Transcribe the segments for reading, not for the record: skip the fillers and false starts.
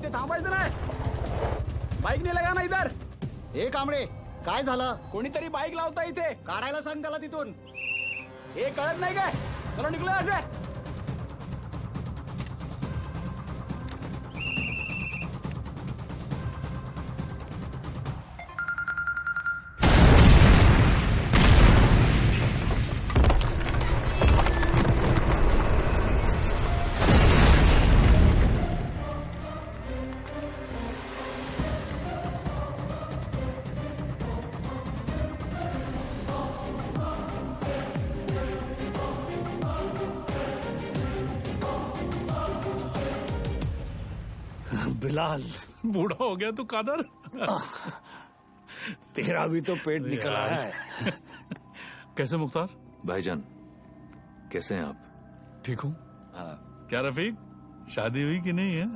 इथे थांबायचं नाही. बाईक नाही लगा ना इधर. हे कांबळे काय झालं? कोणीतरी बाईक लावता इथे. काढायला सांग त्याला तिथून. हे कळत नाही काय? चलो निघलो असे. बिलाल, बूढ़ा हो गया तू कादर. तेरा भी तो पेट निकला है. कैसे मुख्तार? भाईजान कैसे हैं आप? ठीक हूँ. क्या रफीक, शादी हुई कि नहीं है?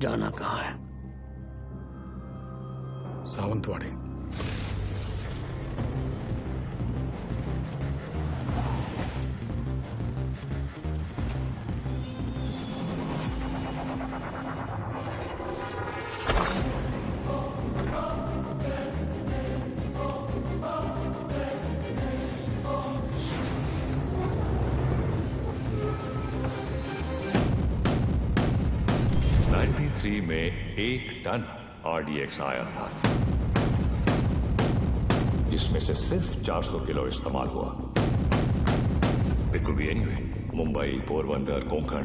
जाना कहाँ है? सावंतवाड़ी. में 1 टन RDX आया था, जिसमें से सिर्फ 400 किलो इस्तेमाल हुआ. It could be anywhere. Mumbai, Porbandar, Konkan.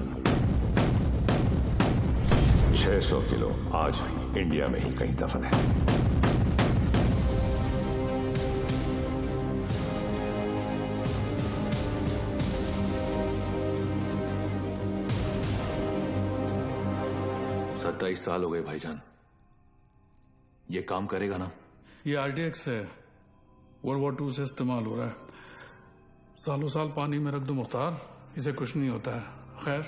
600 kilo आज भी इंडिया में ही कहीं दफन है. सत्ताईस साल हो गए भाईजान. ये काम करेगा ना? ये RDX है, World War II से इस्तेमाल हो रहा है. सालों साल पानी में रख दो मुख्तार, इसे कुछ नहीं होता है. खैर,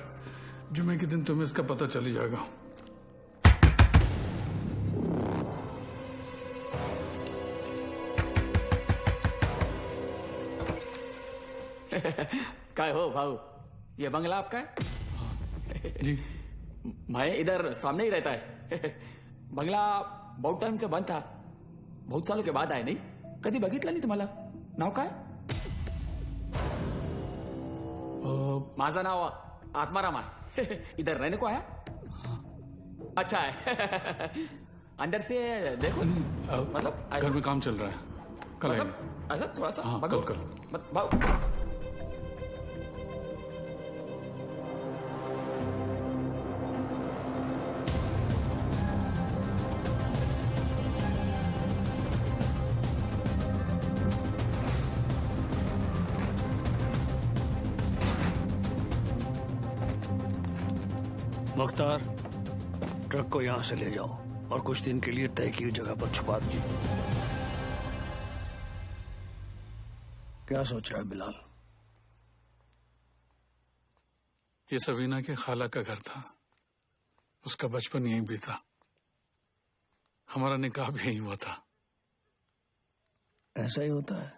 जुमे के दिन तुम्हें इसका पता चल ही जाएगा. काय हो भाऊ, ये बंगला आपका है? जी. मैं इधर सामने ही रहता है. बंगला बहुत टाइम से बंद था. बहुत सालों के बाद आए. नहीं कधी बघितलं नाही तुम्हाला. नाव काय? माझं नाव आत्माराम आहे. इधर रहने को आया? अच्छा है. अंदर से देखो. मतलब घर में काम चल रहा है, कल आएंगे. मतलब ऐसा थोड़ा सा. हाँ, बघो. कल. भाऊ मुख्तार, ट्रक को यहां से ले जाओ और कुछ दिन के लिए तय की हुई जगह पर छुपा दीजिए. क्या सोच रहा है बिलाल? ये सबीना के खाला का घर था. उसका बचपन यहीं बीता. हमारा निकाह भी यहीं हुआ था. ऐसा ही होता है.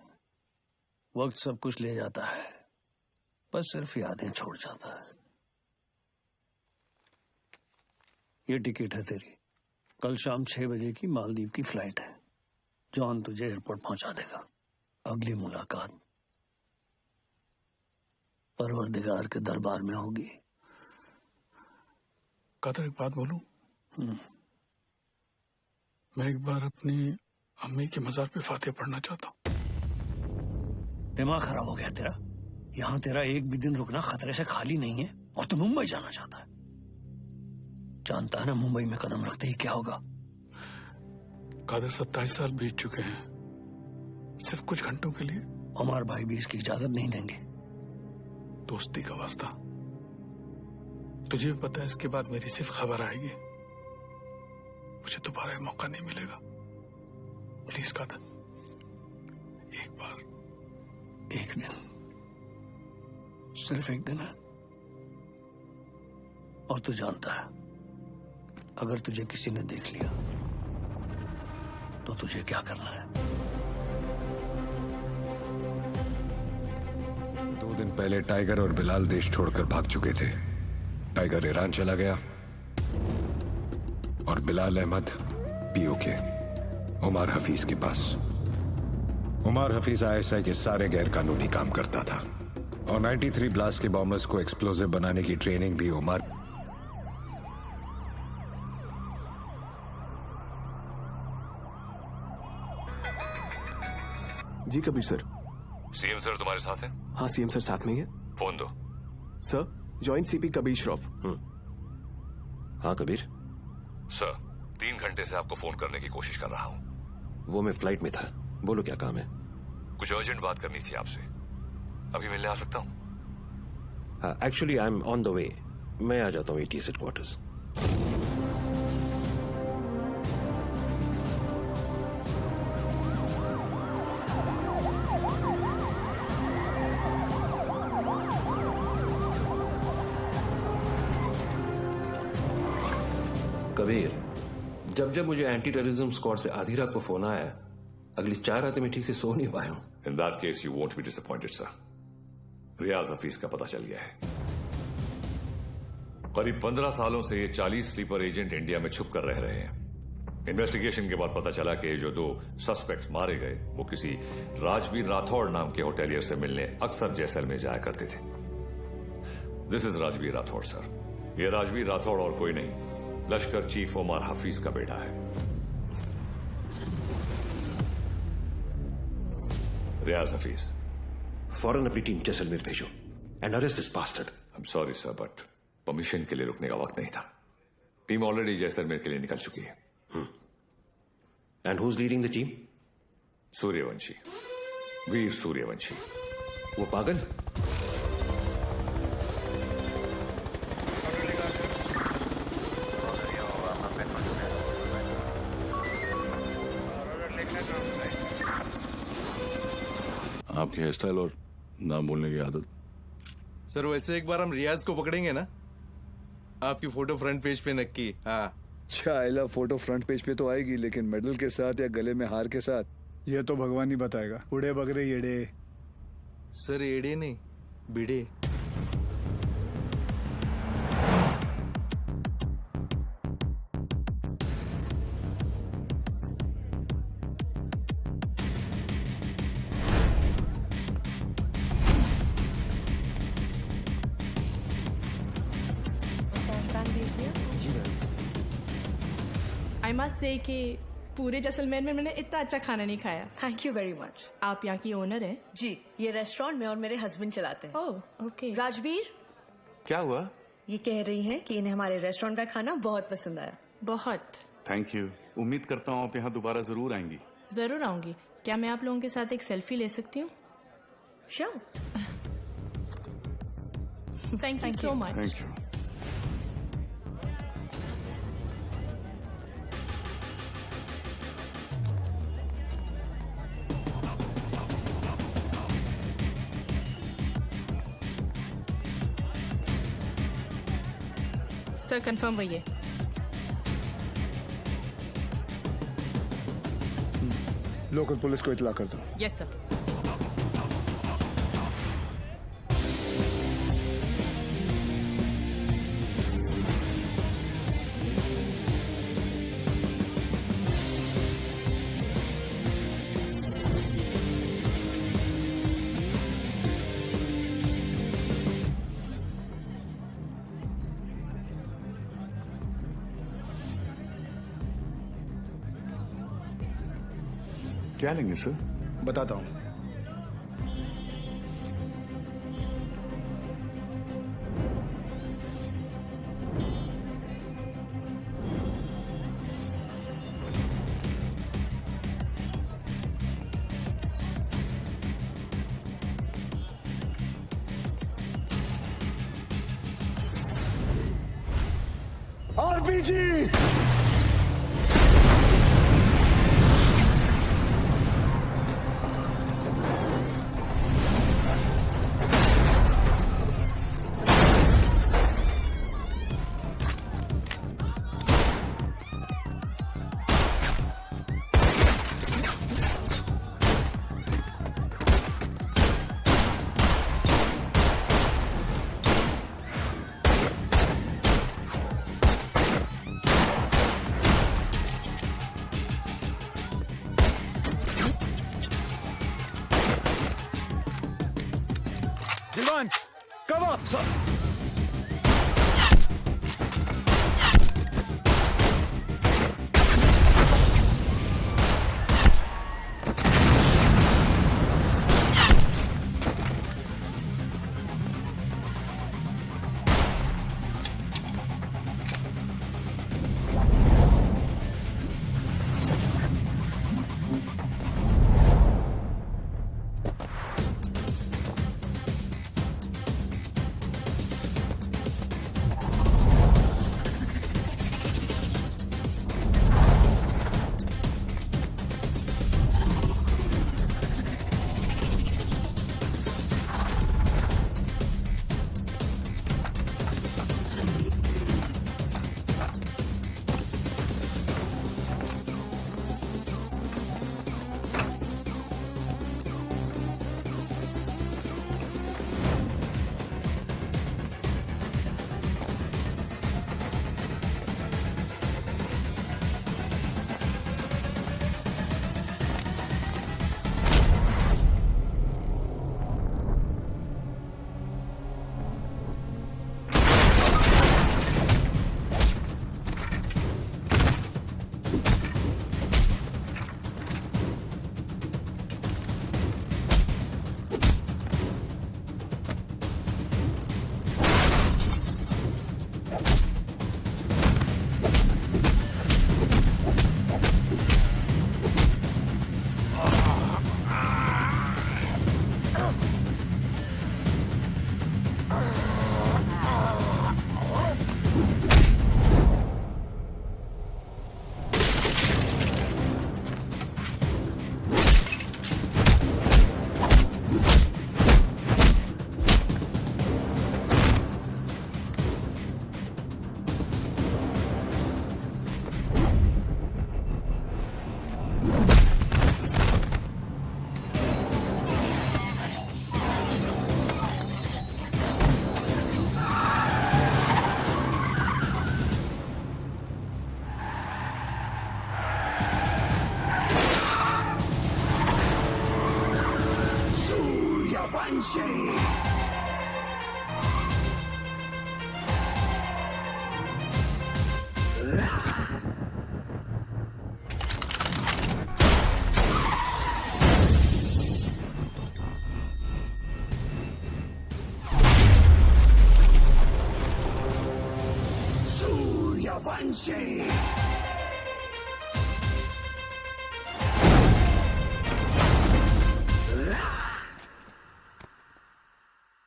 वक्त सब कुछ ले जाता है, बस सिर्फ यादें छोड़ जाता है. ये टिकट है तेरी. कल शाम 6 बजे की मालदीव की फ्लाइट है. जॉन तुझे एयरपोर्ट पहुंचा देगा. अगली मुलाकात परवरदिगार के दरबार में होगी. कादर, एक बात बोलूं? मैं एक बार अपनी अम्मी के मजार पे फातिहा पढ़ना चाहता हूँ. दिमाग खराब हो गया तेरा. यहाँ तेरा एक भी दिन रुकना खतरे से खाली नहीं है और तू मुंबई जाना चाहता है. जानता है ना मुंबई में कदम रखते ही क्या होगा. कादर, 27 साल बीत चुके हैं. सिर्फ कुछ घंटों के लिए उमर भाई भी इसकी इजाजत नहीं देंगे. दोस्ती का वास्ता. तुझे भी पता है इसके बाद मेरी सिर्फ खबर आएगी. मुझे दोबारा मौका नहीं मिलेगा. प्लीज कादर, एक बार. एक दिन, सिर्फ एक दिन है. और तू जानता है, अगर तुझे किसी ने देख लिया तो तुझे क्या करना है. 2 दिन पहले टाइगर और बिलाल देश छोड़कर भाग चुके थे। टाइगर ईरान चला गया और बिलाल अहमद पीओके उमर हफीज के पास। उमर हफीज आईएसआई के सारे गैर कानूनी काम करता था और 93 ब्लास्ट के बॉम्बर्स को एक्सप्लोजिव बनाने की ट्रेनिंग भी उमर। जी कबीर सर। सीएम सर तुम्हारे साथ हैं? हाँ सीएम सर साथ में ही है। फोन दो। Sir joint CP Kabir Shroff. हाँ कबीर। सर 3 घंटे से आपको फोन करने की कोशिश कर रहा हूँ। वो मैं फ्लाइट में था, बोलो क्या काम है? कुछ अर्जेंट बात करनी थी आपसे। अभी मिलने आ सकता हूँ? हाँ actually I am on the way. मैं आ जाता हूँ ATS हेडक्वार्टर्स। कबीर, जब जब मुझे एंटी टेररिज्म स्क्वाड से आधी रात को फोन आया, अगली 4 रातें मैं ठीक से सो नहीं पाया हूं। In that case you won't be disappointed sir. Riyaz Hafeez का पता चल गया है। करीब 15 सालों से ये 40 स्लीपर एजेंट इंडिया में छुप कर रह रहे हैं। इन्वेस्टिगेशन के बाद पता चला कि जो 2 सस्पेक्ट मारे गए वो किसी राजवीर राठौड़ नाम के होटेलियर से मिलने अक्सर जैसलमेर जाया करते थे। This is Rajveer Rathore sir. ये राजवीर राठौड़ और कोई नहीं, लश्कर चीफ उमर हफीज का बेटा है। रियाज हफीज। फौरन अपनी टीम जैसलमेर भेजो and arrest this bastard. I am sorry sir but permission के लिए रुकने का वक्त नहीं था। टीम ऑलरेडी जैसलमेर के लिए निकल चुकी है। And who is leading the team? Suryavanshi, Veer Suryavanshi. वो पागल? आपकी हेयर स्टाइल और नाम बोलने की आदत। सर वैसे एक बार हम रियाज को पकड़ेंगे ना, आपकी फोटो फ्रंट पेज पे नक्की। हाँ चाइला फोटो फ्रंट पेज पे तो आएगी, लेकिन मेडल के साथ या गले में हार के साथ ये तो भगवान ही बताएगा। उड़े बगरे येड़े। सर एड़े नहीं बिड़े। आई मस्ट से कि पूरे जैसलमेर में मैंने इतना अच्छा खाना नहीं खाया। Thank you very much. आप यहाँ की ओनर हैं? जी, ये रेस्टोरेंट में और मेरे हस्बैंड चलाते हैं। Oh okay. राजवीर, क्या हुआ? ये कह रही हैं कि इन्हें हमारे रेस्टोरेंट का खाना बहुत पसंद आया। बहुत। Thank you. उम्मीद करता हूँ आप यहाँ दोबारा जरूर आएंगी। जरूर आऊंगी। क्या मैं आप लोगों के साथ एक सेल्फी ले सकती हूँ? Sure. Thank you so much. Thank you. Sir confirm वही है। लोकल पुलिस को इतला कर दो। Yes sir. क्या लेंगे सर? बताता हूँ। आरपीजी। Cover, sir.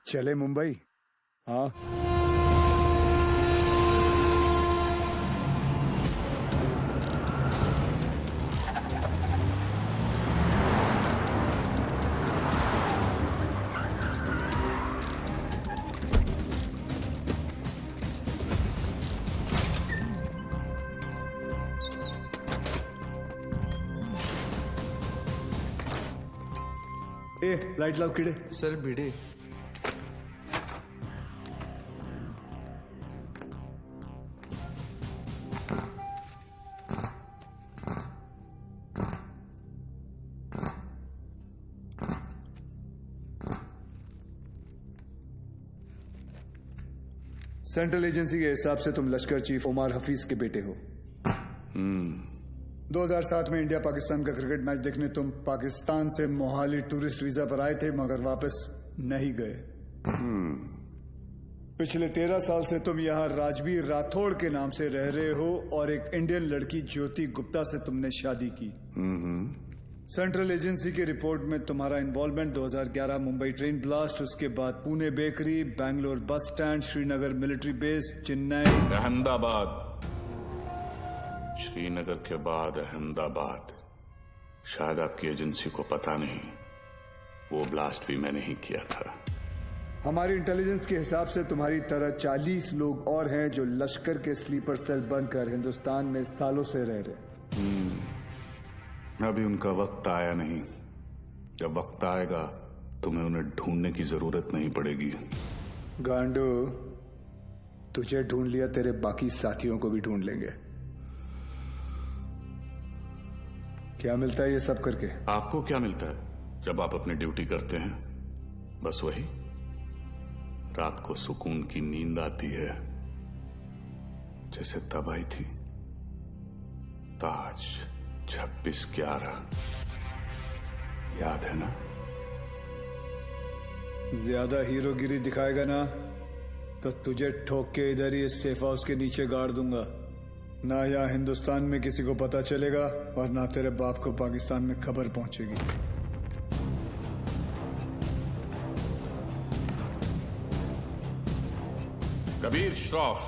चले मुंबई। हाँ, ए लाइट लाओ कीड़े। सर भिड़े। सेंट्रल एजेंसी के हिसाब से तुम लश्कर चीफ उमर हफीज के बेटे हो। 2007 में इंडिया पाकिस्तान का क्रिकेट मैच देखने तुम पाकिस्तान से मोहाली टूरिस्ट वीजा पर आए थे, मगर वापस नहीं गए। पिछले 13 साल से तुम यहाँ राजवीर राठौड़ के नाम से रह रहे हो और एक इंडियन लड़की ज्योति गुप्ता से तुमने शादी की। सेंट्रल एजेंसी की रिपोर्ट में तुम्हारा इन्वॉल्वमेंट 2011 मुंबई ट्रेन ब्लास्ट, उसके बाद Pune bakery, Bangalore bus stand, Srinagar military base, Chennai, Ahmedabad, Srinagar के बाद अहमदाबाद। शायद आपकी एजेंसी को पता नहीं, वो ब्लास्ट भी मैंने ही किया था। हमारी इंटेलिजेंस के हिसाब से तुम्हारी तरह 40 लोग और हैं जो लश्कर के स्लीपर सेल बनकर हिंदुस्तान में सालों से रह रहे। अभी उनका वक्त आया नहीं। जब वक्त आएगा तुम्हें उन्हें ढूंढने की जरूरत नहीं पड़ेगी। गांडू, तुझे ढूंढ लिया, तेरे बाकी साथियों को भी ढूंढ लेंगे। क्या मिलता है ये सब करके? आपको क्या मिलता है जब आप अपनी ड्यूटी करते हैं? बस वही, रात को सुकून की नींद आती है, जैसे तब आई थी। ताज 26/11 याद है ना? ज्यादा हीरोगिरी दिखाएगा ना तो तुझे ठोक के इधर ही इस सेफ हाउस के नीचे गाड़ दूंगा। ना यहाँ हिंदुस्तान में किसी को पता चलेगा और ना तेरे बाप को पाकिस्तान में खबर पहुंचेगी। Kabir Shroff,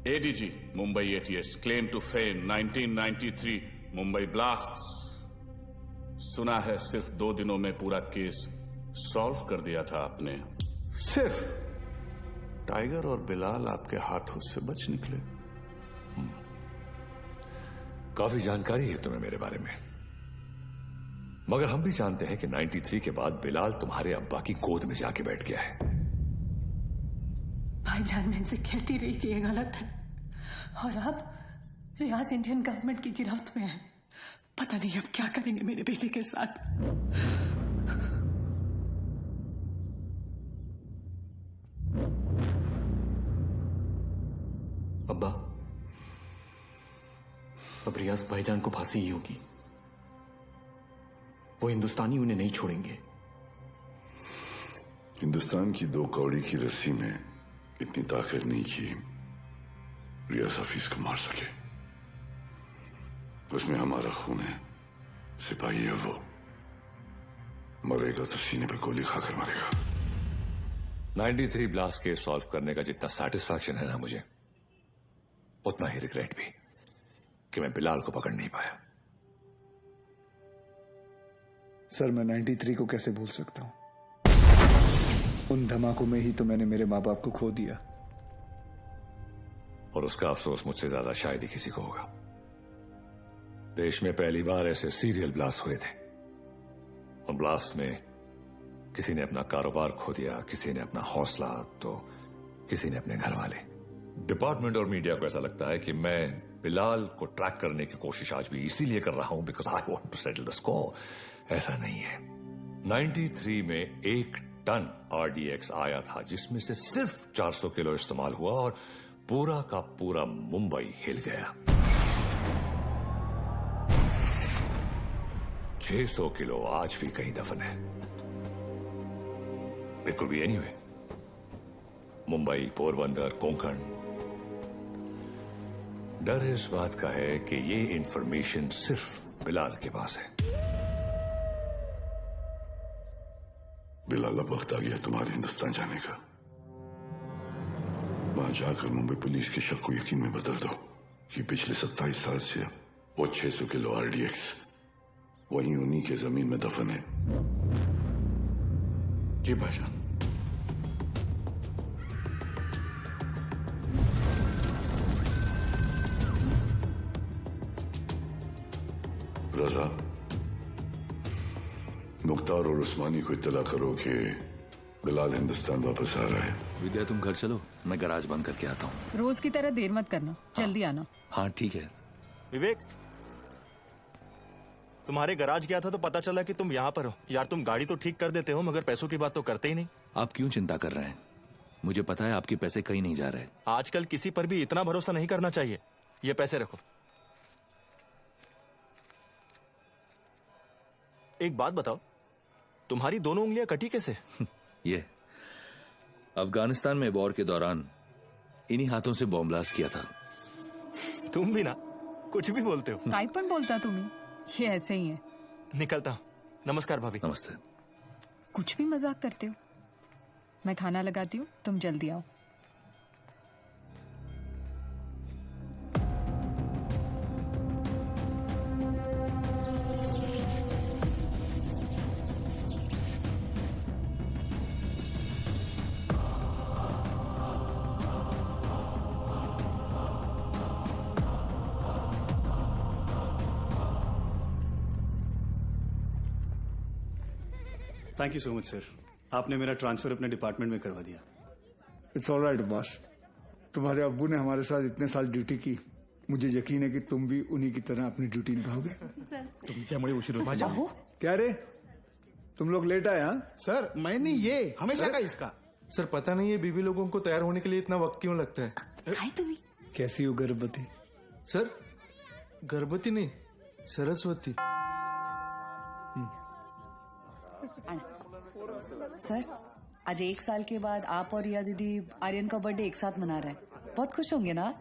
ADG, Mumbai ATS, claim to fame 1993 Mumbai blasts. सुना है सिर्फ 2 दिनों में पूरा केस सॉल्व कर दिया था आपने। सिर्फ टाइगर और बिलाल आपके हाथों से बच निकले। काफी जानकारी है तुम्हें मेरे बारे में, मगर हम भी जानते हैं कि 93 के बाद बिलाल तुम्हारे अब्बा की गोद में जाके बैठ गया है। भाईजान, मैं इनसे कहती रही कि ये गलत है, और अब रियाज इंडियन गवर्नमेंट की गिरफ्त में है। पता नहीं अब क्या करेंगे मेरे बेटे के साथ। अब्बा, अब रियाज भाईजान को फांसी ही होगी। वो हिंदुस्तानी उन्हें नहीं छोड़ेंगे। हिंदुस्तान की 2 कौड़ी की रस्सी में इतनी ताकत नहीं कि रियाज हफीज को मार सके। उसमें हमारा खून है, सिपाही है वो। मरेगा तो सीने पे गोली खाकर मरेगा। 93 ब्लास्ट केस सॉल्व करने का जितना सेटिस्फैक्शन है ना मुझे, उतना ही रिग्रेट भी कि मैं बिलाल को पकड़ नहीं पाया। सर, मैं 93 को कैसे भूल सकता हूं? उन धमाकों में ही तो मैंने मेरे माँ बाप को खो दिया। और उसका अफसोस मुझसे ज्यादा शायद ही किसी को होगा। देश में पहली बार ऐसे सीरियल ब्लास्ट हुए थे, और ब्लास्ट में किसी ने अपना कारोबार खो दिया, किसी ने अपना हौसला, तो किसी ने अपने घर वाले। डिपार्टमेंट और मीडिया को ऐसा लगता है कि मैं बिलाल को ट्रैक करने की कोशिश आज भी इसीलिए कर रहा हूं because I want to settle the score. ऐसा नहीं है। 93 में 1 टन RDX आया था, जिसमें से सिर्फ 400 किलो इस्तेमाल हुआ और पूरा का पूरा मुंबई हिल गया। 600 किलो आज भी कहीं दफन है। It could be anyway, Mumbai, Porbandar, Konkan. डर इस बात का है कि ये इंफॉर्मेशन सिर्फ बिलाल के पास है। बिलाल, अब वक्त आ गया तुम्हारे हिंदुस्तान जाने का। वहां जाकर मुंबई पुलिस के शक को यकीन में बदल दो कि पिछले 27 साल से वो 600 किलो RDX वहीं उन्हीं के जमीन में दफन है। जी भाईजान। रजा, मुख्तार और उस्मानी को इत्तला करो कि बिलाल हिंदुस्तान वापस आ रहा है। विद्या, तुम घर चलो, मैं गैराज बंद करके आता हूँ। रोज की तरह देर मत करना, जल्दी आना। हाँ ठीक है। विवेक, तुम्हारे गराज गया था तो पता चला कि तुम यहाँ पर हो। यार, तुम गाड़ी तो ठीक कर देते हो मगर पैसों की बात तो करते ही नहीं। आप क्यों चिंता कर रहे हैं? मुझे पता है आपके पैसे कहीं नहीं जा रहे। आजकल किसी पर भी इतना भरोसा नहीं करना चाहिए। ये पैसे रखो। एक बात बताओ, तुम्हारी दोनों उंगलियां कटी कैसे? ये अफगानिस्तान में वॉर के दौरान इन्हीं हाथों से बॉम्ब ब्लास्ट किया था। तुम भी ना कुछ भी बोलते हो। काय पण बोलता तुम्ही? ये ऐसे ही है। निकलता। नमस्कार भाभी। नमस्ते। कुछ भी मजाक करते हो। मैं खाना लगाती हूँ, तुम जल्दी आओ। Thank you so much sir, आपने मेरा ट्रांसफर अपने डिपार्टमेंट में करवा दिया। It's all right boss. तुम्हारे अब्बू ने हमारे साथ इतने साल ड्यूटी की, मुझे यकीन है कि तुम भी उन्हीं की तरह अपनी ड्यूटी निभाओगे। तुमच्यामुळे उशीर होतो। क्या रे, तुम लोग लेट आए? हाँ सर, मैंने ये हमेशा का इसका सर पता नहीं है बीबी लोगों को तैयार होने के लिए इतना वक्त क्यों लगता है? खाई तुम्ही कैसी हो गर्भवती? सर गर्भवती नहीं, सरस्वती। सर आज 1 साल के बाद आप और रिया दीदी आर्यन का बर्थडे एक साथ मना रहे हैं, बहुत खुश होंगे ना?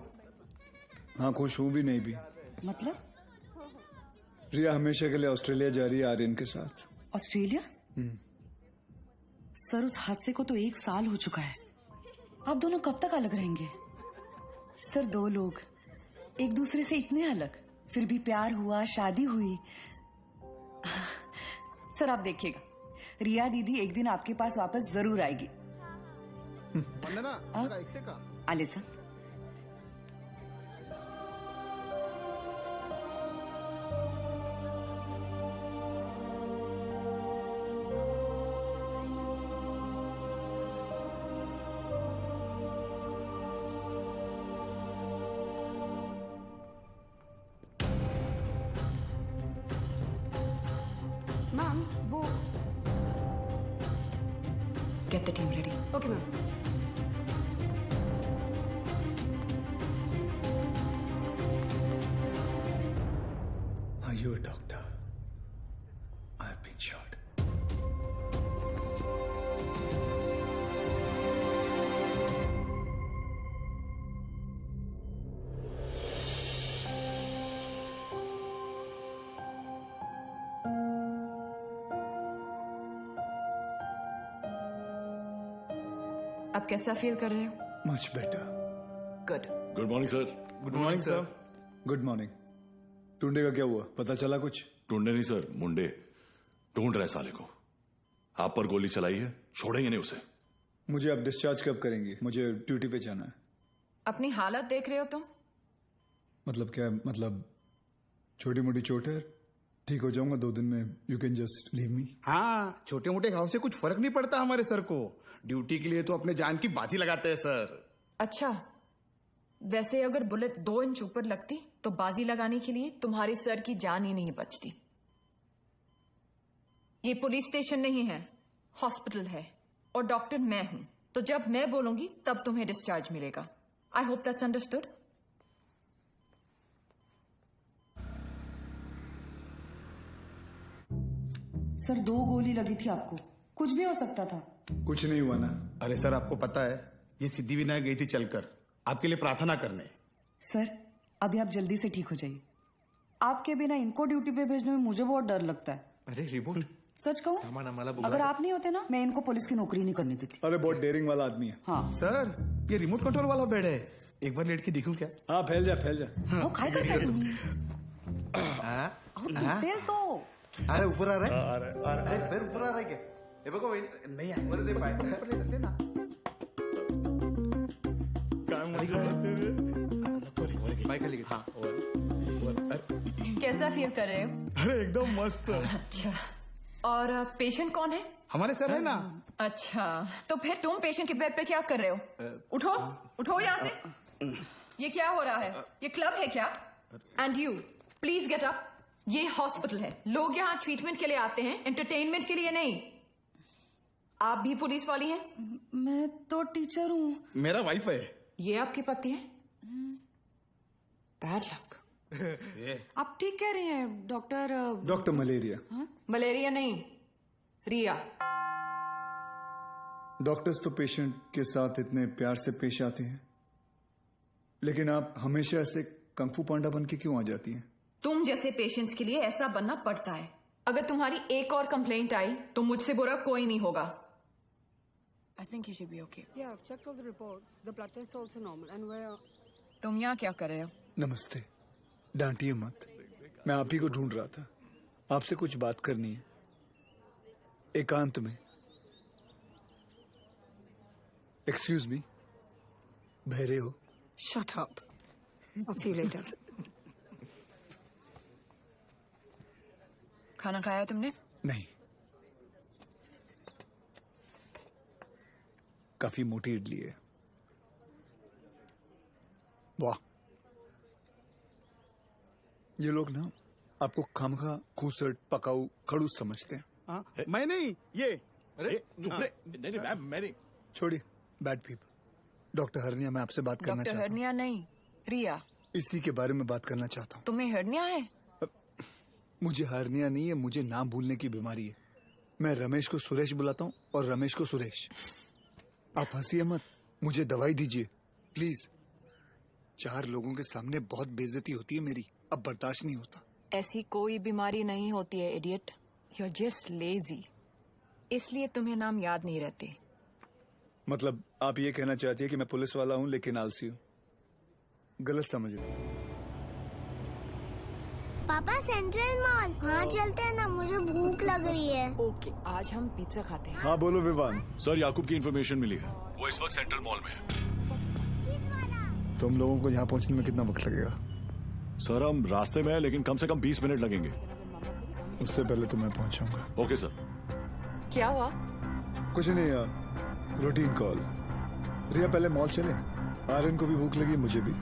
हाँ, खुश हूं भी नहीं भी। मतलब? रिया हमेशा के लिए ऑस्ट्रेलिया जा रही है आर्यन के साथ। ऑस्ट्रेलिया? सर उस हादसे को तो 1 साल हो चुका है, आप दोनों कब तक अलग रहेंगे? सर 2 लोग एक दूसरे से इतने अलग, फिर भी प्यार हुआ, शादी हुई। सर आप देखिएगा, रिया दीदी एक दिन आपके पास वापस जरूर आएगी। आले सर। मैम वो Get the team ready. Okay ma'am. Are you a doctor? I have been shot. अब कैसा फील कर रहे हो? Much better. Good. Good morning sir. Good morning sir. Good morning. टुंडे का क्या हुआ, पता चला कुछ? ढूंढे नहीं सर, मुंडे ढूंढ रहे साले को। आप पर गोली चलाई है, छोड़ेंगे नहीं उसे। मुझे अब डिस्चार्ज कब करेंगे? मुझे ड्यूटी पे जाना है। अपनी हालत देख रहे हो तुम? मतलब क्या? मतलब छोटी मोटी चोट है, ठीक हो जाऊंगा 2 दिन में। You can just leave me. हाँ, छोटे मोटे घाव से कुछ फर्क नहीं पड़ता हमारे सर को। ड्यूटी के लिए तो अपने जान की बाजी लगाते हैं सर। अच्छा, वैसे अगर बुलेट 2 इंच ऊपर लगती तो बाजी लगाने के लिए तुम्हारे सर की जान ही नहीं बचती। ये पुलिस स्टेशन नहीं है, हॉस्पिटल है, और डॉक्टर मैं हूं, तो जब मैं बोलूंगी तब तुम्हें डिस्चार्ज मिलेगा। I hope that's understood. Sir 2 गोली लगी थी आपको, कुछ भी हो सकता था। कुछ नहीं हुआ ना? अरे सर, आपको पता है ये सिद्धि विनायक गई थी चलकर आपके लिए प्रार्थना करने। सर अभी आप जल्दी से ठीक हो जाइए, आपके बिना इनको ड्यूटी पे भेजने में मुझे बहुत डर लगता है। अरे रिमोट सच कहूँ, अगर आप नहीं होते ना, मैं इनको पुलिस की नौकरी नहीं करने देती। अरे बहुत डेयरिंग वाला आदमी है। हाँ सर, ये रिमोट कंट्रोल वाला बेड है, एक बार लेट के दिखूं क्या? हाँ, फैल जा। वो काय करताय तुम्ही? डिटेल तो अरे ऊपर आ रहा है, अरे पैर ऊपर आ रहा है क्या? ये देखो नहीं है, वर दे पाय लेना। पाय खाली। हाँ कैसा फील कर रहे हो? अरे एकदम मस्त। अच्छा, और पेशेंट कौन है? हमारे सर है ना। अच्छा, तो फिर तुम पेशेंट के बेड पे क्या कर रहे हो? उठो उठो यहाँ से। ये क्या हो रहा है? ये क्लब है क्या? And you please get up. ये हॉस्पिटल है, लोग यहाँ ट्रीटमेंट के लिए आते हैं, एंटरटेनमेंट के लिए नहीं। आप भी पुलिस वाली हैं? मैं तो टीचर हूँ। मेरा वाइफ है। ये आपके पति हैं? Bad luck. आप ठीक कह रहे हैं डॉक्टर? Doctor malaria. मलेरिया नहीं, रिया। डॉक्टर्स तो पेशेंट के साथ इतने प्यार से पेश आते हैं, लेकिन आप हमेशा ऐसे कंफू पांडा बन के क्यों आ जाती हैं? तुम जैसे पेशेंट्स के लिए ऐसा बनना पड़ता है। अगर तुम्हारी एक और कंप्लेंट आई तो मुझसे बुरा कोई नहीं होगा। I think you should be okay. Yeah, I've checked all the reports. The blood test is also normal. And where? तुम यहाँ क्या कर रहे हो? नमस्ते, डांटिए मत। मैं आप ही को ढूंढ रहा था, आपसे कुछ बात करनी है, एकांत में। एक्सक्यूज मी, बहरे हो? Shut up. I'll see you later. खाना खाया तुमने? नहीं, काफी मोटी इडली है। वाह, ये लोग ना आपको खामखा खूसट पकाऊ खड़ूस समझते हैं। मैं नहीं, ये। अरे चुप रे। नहीं मैम, मैं नहीं। छोड़िए बैड पीपल। डॉक्टर हरनिया, मैं आपसे बात करना डॉक्टर चाहता हूँ। हरनिया नहीं, रिया। इसी के बारे में बात करना चाहता हूँ। तुम्हें हरनिया है? मुझे हरनिया नहीं है, मुझे नाम भूलने की बीमारी है। मैं रमेश को सुरेश बुलाता हूँ और रमेश को सुरेश। आप हंसिए मत, मुझे दवाई दीजिए प्लीज। 4 लोगों के सामने बहुत बेइज्जती होती है मेरी, अब बर्दाश्त नहीं होता। ऐसी कोई बीमारी नहीं होती है idiot, you are just lazy, इसलिए तुम्हें नाम याद नहीं रहते। मतलब आप ये कहना चाहती है कि मैं पुलिस वाला हूँ लेकिन आलसी हूँ? गलत समझ रहे। पापा सेंट्रल मॉल, हाँ चलते हैं ना, मुझे भूख लग रही है। ओके, आज हम पिज्जा खाते हैं। हाँ बोलो विवान। सर, याकूब की इन्फॉर्मेशन मिली है, वो इस वक्त सेंट्रल मॉल में है। तुम लोगों को यहाँ पहुँचने में कितना वक्त लगेगा? सर, हम रास्ते में हैं, लेकिन कम से कम 20 मिनट लगेंगे। उससे पहले तो मैं पहुँचाऊंगा। Okay sir. क्या हुआ? कुछ नहीं यार, रूटीन कॉल। रिया पहले मॉल चले, आर्यन को भी भूख लगी, मुझे भी।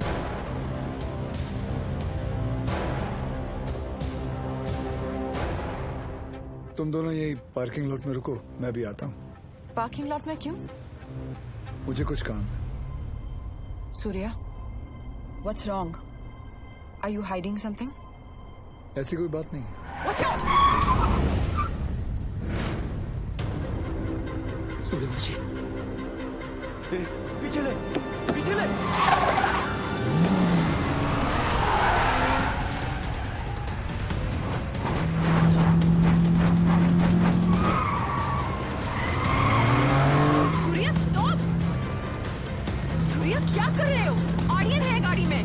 तुम दोनों यही पार्किंग लॉट में रुको, मैं भी आता हूँ। पार्किंग लॉट में क्यों? मुझे कुछ काम है। Surya, what's wrong? Are you hiding something? ऐसी कोई बात नहीं है। Watch out! सूर्यवंशी, पीछे ले, पीछे ले। सूर्या स्टॉप! सूर्या क्या कर रहे हो? आर्यन है गाड़ी में।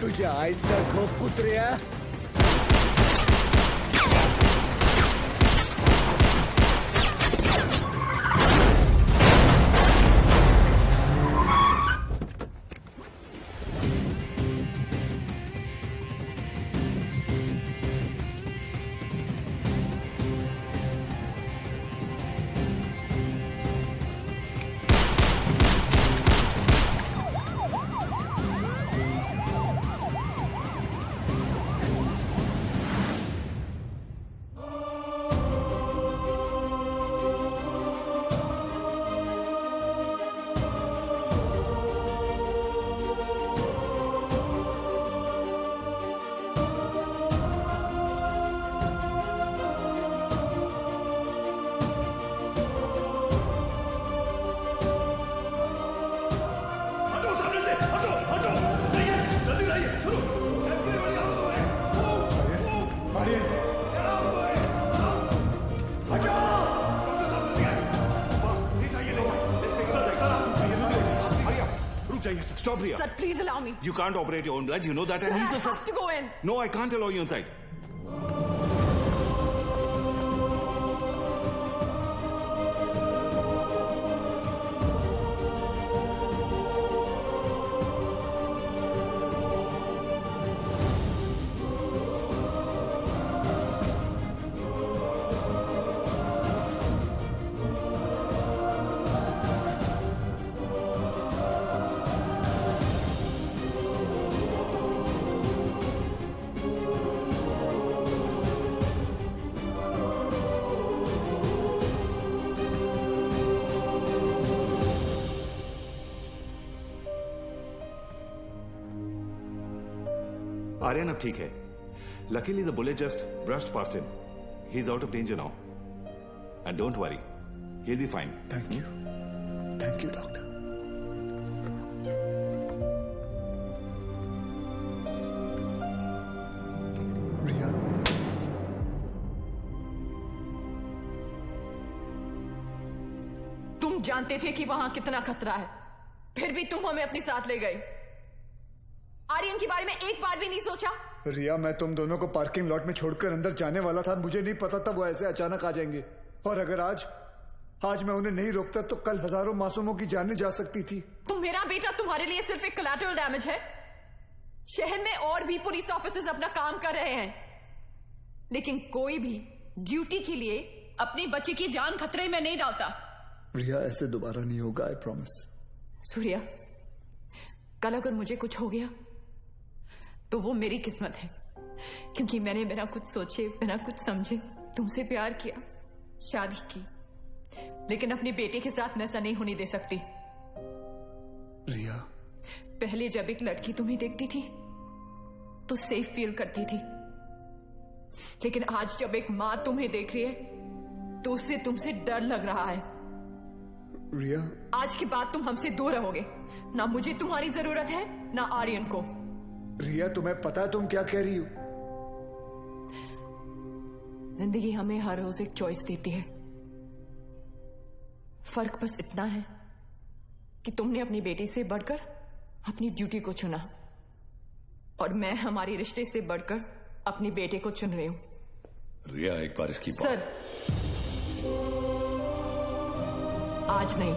तुझ्या आईचा खोप कुत्र्या। Stop, Riya. Sir, please allow me. You can't operate your own blood. You know that. Sir, And I he's a have to go in. No, I can't allow you inside. Aryan अब ठीक है। Luckily the bullet just brushed past him. He is out of danger now and don't worry, he will be fine. Thank you, thank you doctor. Riya, तुम जानते थे कि वहां कितना खतरा है, फिर भी तुम हमें अपने साथ ले गए। आर्यन के बारे में एक बार भी नहीं सोचा? रिया, मैं तुम दोनों को पार्किंग लॉट में छोड़कर अंदर जाने वाला था। मुझे नहीं पता था वो ऐसे अचानक आ जाएंगे। और अगर आज मैं उन्हें नहीं रोकता तो कल हजारों मासूमों की जानें जा सकती थी। तो मेरा बेटा तुम्हारे लिए सिर्फ एक कोलैटरल डैमेज है। शहर में और भी पुलिस ऑफिसर्स अपना काम कर रहे हैं, लेकिन कोई भी ड्यूटी के लिए अपने बच्चे की जान खतरे में नहीं डालता। रिया, ऐसे दोबारा नहीं होगा, आई प्रॉमिस। सूर्या, कल अगर मुझे कुछ हो गया तो वो मेरी किस्मत है, क्योंकि मैंने बिना कुछ सोचे, बिना कुछ समझे तुमसे प्यार किया, शादी की, लेकिन अपने बेटे के साथ मैं ऐसा नहीं होने दे सकती। रिया, पहले जब एक लड़की तुम्हें देखती थी तो सेफ फील करती थी, लेकिन आज जब एक माँ तुम्हें देख रही है तो उससे तुमसे डर लग रहा है। रिया, आज के बाद तुम हमसे दूर रहोगे। ना मुझे तुम्हारी जरूरत है ना आर्यन को। रिया, तुम्हें पता है तुम क्या कह रही हो? जिंदगी हमें हर रोज एक चॉइस देती है। फर्क बस इतना है कि तुमने अपनी बेटी से बढ़कर अपनी ड्यूटी को चुना और मैं हमारे रिश्ते से बढ़कर अपने बेटे को चुन रही हूं। रिया, एक बार इसकी सर, आज नहीं।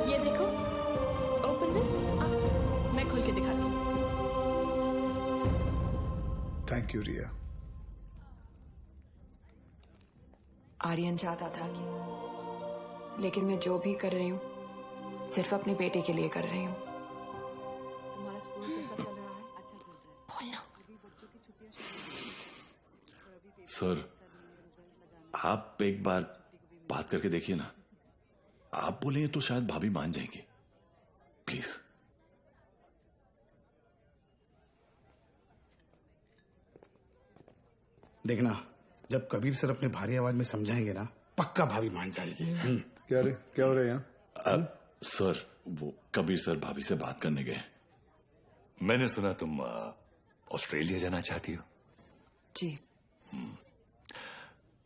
ये देखो, ओपन दिस। मैं खोल के दिखाती हूँ। थैंक यू रिया। आर्यन चाहता था कि, लेकिन मैं जो भी कर रही हूँ सिर्फ अपने बेटे के लिए कर रही हूँ। तुम्हारा स्कूल कैसा चल रहा है? अच्छा चल रहा है। बोलना। सर, आप एक बार बात करके देखिए ना। आप बोलेंगे तो शायद भाभी मान जाएंगी। प्लीज। देखना, जब कबीर सर अपने भारी आवाज में समझाएंगे ना, पक्का भाभी मान जाएगी। क्या रे, क्या हो रहा है यहाँ? सर, वो कबीर सर भाभी से बात करने गए। मैंने सुना तुम ऑस्ट्रेलिया जाना चाहती हो। जी।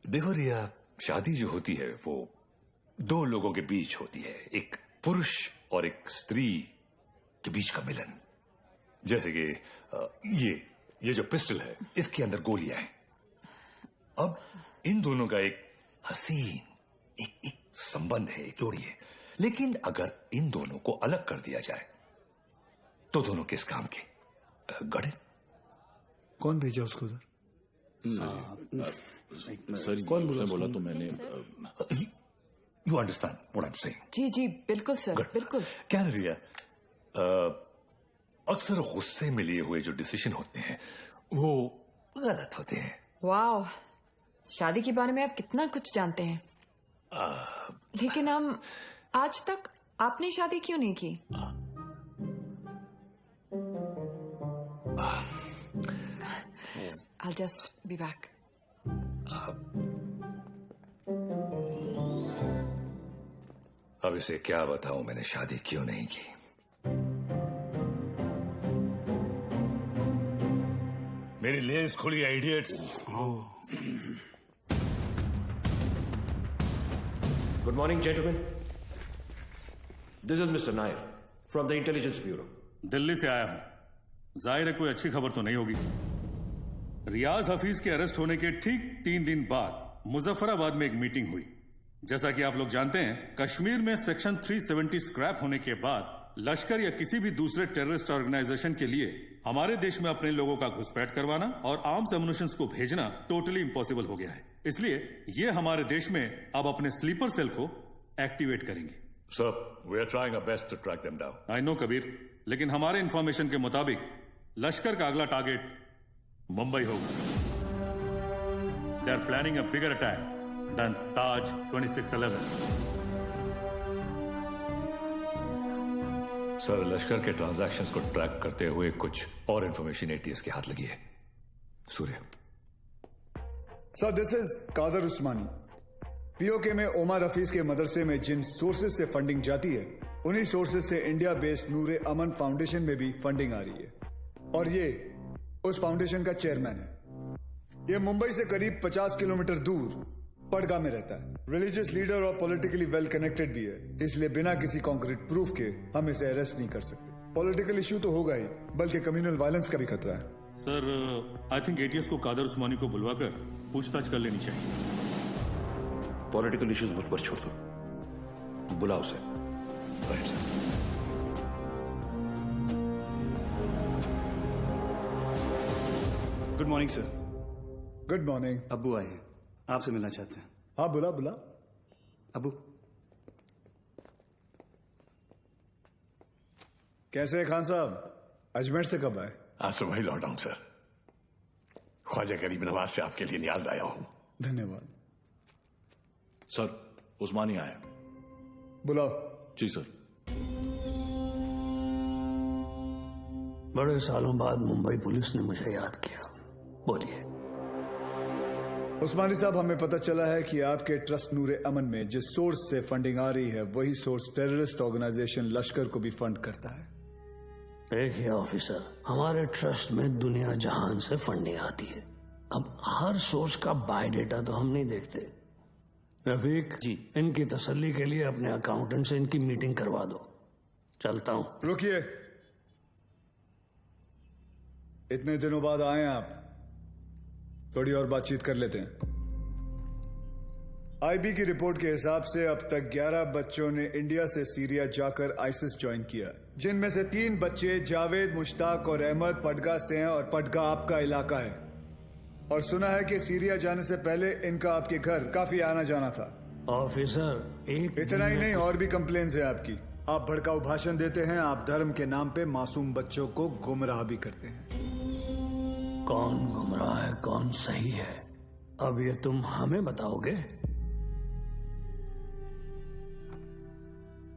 देखो रिया, शादी जो होती है वो दो लोगों के बीच होती है, एक पुरुष और एक स्त्री के बीच का मिलन। जैसे कि ये जो पिस्टल है, इसके अंदर गोलियां हैं। अब इन दोनों का एक हसीन एक संबंध है, एक जोड़ी है। लेकिन अगर इन दोनों को अलग कर दिया जाए तो दोनों किस काम के? गड़े। कौन भेजा उसको सर? सर, कौन बोला तो मैंने। You understand what I am saying? जी जी बिल्कुल सर, बिल्कुल। क्या ना रिया, अक्सर गुस्से में लिए हुए जो डिसीजन होते हैं वो गलत होते हैं। वाह, शादी के बारे में आप कितना कुछ जानते हैं। लेकिन हम आज तक आपने शादी क्यों नहीं की? I'll just be back. अब इसे क्या बताऊं मैंने शादी क्यों नहीं की। मेरी लेस खुली है, idiots. Good morning, gentlemen. This is Mr. Nair from the Intelligence Bureau. Delhi से आया हूं। जाहिर है कोई अच्छी खबर तो नहीं होगी। रियाज हफीज के अरेस्ट होने के ठीक 3 दिन बाद मुजफ्फराबाद में एक मीटिंग हुई। जैसा कि आप लोग जानते हैं, कश्मीर में सेक्शन 370 स्क्रैप होने के बाद लश्कर या किसी भी दूसरे टेररिस्ट ऑर्गेनाइजेशन के लिए हमारे देश में अपने लोगों का घुसपैठ करवाना और आर्म्स एमुनिशंस को भेजना टोटली इम्पॉसिबल हो गया है। इसलिए ये हमारे देश में अब अपने स्लीपर सेल को एक्टिवेट करेंगे। Sir, we are trying our best to track them down. I know Kabir, लेकिन हमारे इंफॉर्मेशन के मुताबिक लश्कर का अगला टारगेट मुंबई होगा। They are planning a bigger attack than Taj 2611। Sir, Lashkar के ट्रांजैक्शंस को ट्रैक करते हुए कुछ और इंफॉर्मेशन एटीएस के हाथ लगी है। Surya. Sir, this is Kadar Usmani. PoK में ओमर हफीज के मदरसे में जिन सोर्सेज से फंडिंग जाती है, उन्हीं सोर्सेज से इंडिया बेस्ड नूरे अमन फाउंडेशन में भी फंडिंग आ रही है और ये उस फाउंडेशन का चेयरमैन है। ये मुंबई से करीब 50 किलोमीटर दूर पड़गा में रहता है। रिलीजियस लीडर और पॉलिटिकली वेल कनेक्टेड भी है, इसलिए बिना किसी कॉन्क्रीट प्रूफ के हम इसे अरेस्ट नहीं कर सकते। पॉलिटिकल इश्यू तो होगा ही, बल्कि कम्युनल वायलेंस का भी खतरा है। सर, आई थिंक एटीएस को कादर उस्मानी को बुलवाकर पूछताछ कर लेनी चाहिए। पॉलिटिकल इश्यूज मुझ पर छोड़ दो, बुलाओ उसे। Good morning sir. Good morning. अब्बू आए हैं, आपसे मिलना चाहते हैं। हाँ बुला बुला। अब्बू कैसे है खान साहब, अजमेर से कब आए? आज सुबह ही लौटा हूं सर। ख्वाजा गरीब नवाज से आपके लिए नियाज लाया हूं। धन्यवाद। सर उस्मानी आया। बुलाओ। जी सर। बड़े सालों बाद मुंबई पुलिस ने मुझे याद किया। बोलिए। उस्मानी साहब, हमें पता चला है कि आपके ट्रस्ट नूरे अमन में जिस सोर्स से फंडिंग आ रही है वही सोर्स टेररिस्ट ऑर्गेनाइजेशन लश्कर को भी फंड करता है। देखिए ऑफिसर, हमारे ट्रस्ट में दुनिया जहान से फंडिंग आती है। अब हर सोर्स का बायोडेटा तो हम नहीं देखते। रफीक जी, इनकी तसल्ली के लिए अपने अकाउंटेंट से इनकी मीटिंग करवा दो। चलता हूं। रुकिए, इतने दिनों बाद आए हैं आप, थोड़ी और बातचीत कर लेते हैं। आईबी की रिपोर्ट के हिसाब से अब तक 11 बच्चों ने इंडिया से सीरिया जाकर आईसिस ज्वाइन किया, जिनमें से 3 बच्चे जावेद, मुश्ताक और अहमद पटगा से हैं, और पटगा आपका इलाका है। और सुना है कि सीरिया जाने से पहले इनका आपके घर काफी आना जाना था। ऑफिसर, एक इतना ही नहीं, और भी कंप्लेन्स है आपकी। आप भड़काऊ भाषण देते हैं, आप धर्म के नाम पे मासूम बच्चों को गुमराह भी करते हैं। कौन गुमराह है, कौन सही है, अब ये तुम हमें बताओगे?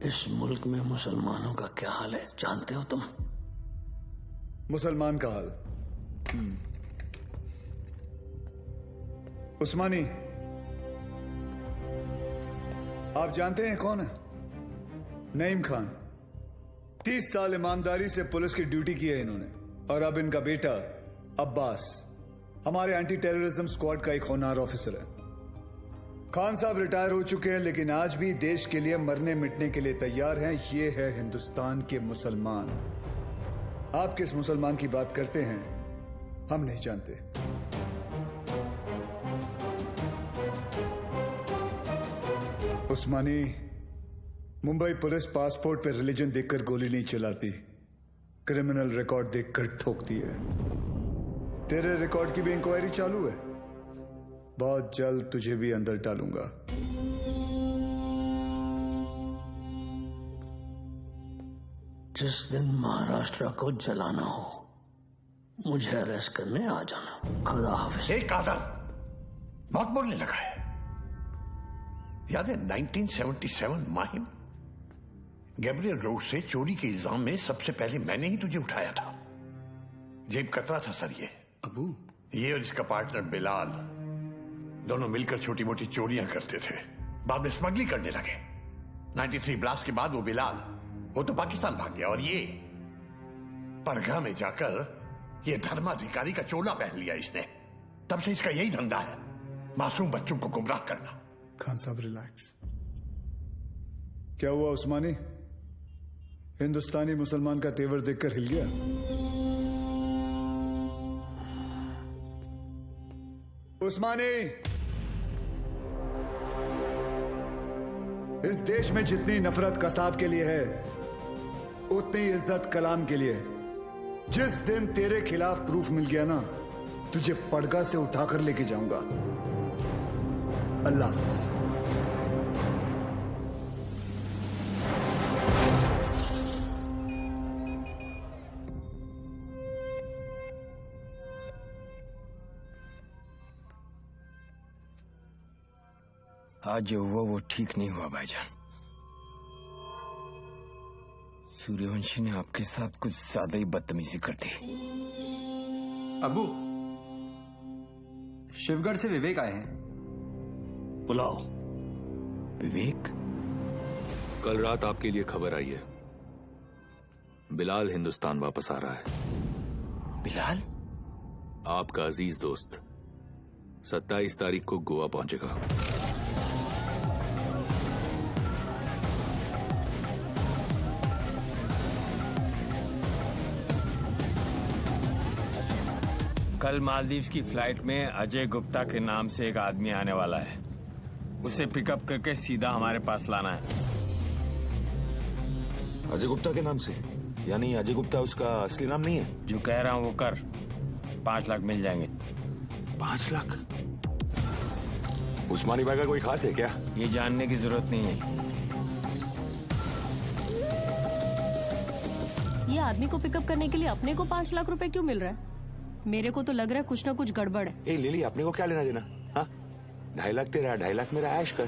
इस मुल्क में मुसलमानों का क्या हाल है जानते हो तुम? मुसलमान का हाल? उस्मानी, आप जानते हैं कौन है? नईम खान। 30 साल ईमानदारी से पुलिस की ड्यूटी की है इन्होंने, और अब इनका बेटा अब्बास हमारे एंटी टेररिज्म स्क्वाड का एक होनहार ऑफिसर है। खान साहब रिटायर हो चुके हैं, लेकिन आज भी देश के लिए मरने मिटने के लिए तैयार हैं। ये है हिंदुस्तान के मुसलमान। आप किस मुसलमान की बात करते हैं हम नहीं जानते। उस्मानी, मुंबई पुलिस पासपोर्ट पे रिलीजन देखकर गोली नहीं चलाती, क्रिमिनल रिकॉर्ड देखकर ठोकती है। तेरे रिकॉर्ड की भी इंक्वायरी चालू है, बहुत जल्द तुझे भी अंदर डालूंगा। जिस दिन महाराष्ट्र को जलाना हो, मुझे अरेस्ट करने आ जाना। खुदा हाफिज। एक कादर बहुत बोलने लगा है। याद है 1977 माहिम, गैब्रियल रोड से चोरी के इल्जाम में सबसे पहले मैंने ही तुझे उठाया था। जेब कतरा था सर ये। अबू, ये और इसका पार्टनर बिलाल दोनों मिलकर छोटी मोटी चोरियां करते थे, बाद में स्मगलिंग करने लगे। 93 ब्लास्ट के बाद वो बिलाल, वो तो पाकिस्तान भाग गया, और ये परगा में जाकर ये धर्माधिकारी का चोला पहन लिया इसने। तब से इसका यही धंधा है, मासूम बच्चों को गुमराह करना। खान साहब रिलैक्स। क्या हुआ उस्मानी? हिंदुस्तानी मुसलमान का तेवर देखकर हिल गया? उस्मानी, इस देश में जितनी नफरत कसाब के लिए है, उतनी इज्जत कलाम के लिए। जिस दिन तेरे खिलाफ प्रूफ मिल गया ना, तुझे पड़गा से उठाकर लेके जाऊंगा। अल्लाह हाफिज। आज जो हुआ वो ठीक नहीं हुआ भाईजान। सूर्यवंशी ने आपके साथ कुछ ज्यादा ही बदतमीजी कर दी। अबू, शिवगढ़ से विवेक आए हैं। बुलाओ। विवेक? कल रात आपके लिए खबर आई है, बिलाल हिंदुस्तान वापस आ रहा है। बिलाल? आपका अजीज दोस्त 27 तारीख को गोवा पहुंचेगा। कल मालदीव्स की फ्लाइट में अजय गुप्ता के नाम से एक आदमी आने वाला है। उसे पिकअप करके सीधा हमारे पास लाना है। अजय गुप्ता के नाम से? यानी अजय गुप्ता उसका असली नाम नहीं है? जो कह रहा हूं वो कर, 5 लाख मिल जाएंगे। 5 लाख? उस्मानी भाई का कोई खास है क्या? ये जानने की जरूरत नहीं है। ये आदमी को पिकअप करने के लिए अपने को 5 लाख रुपए क्यों मिल रहा है? मेरे को तो लग रहा है कुछ ना कुछ गड़बड़ है। ए लिली, अपने को क्या लेना देना? हाँ, 2.5 लाख तेरा, 2.5 लाख मेरा, ऐश कर।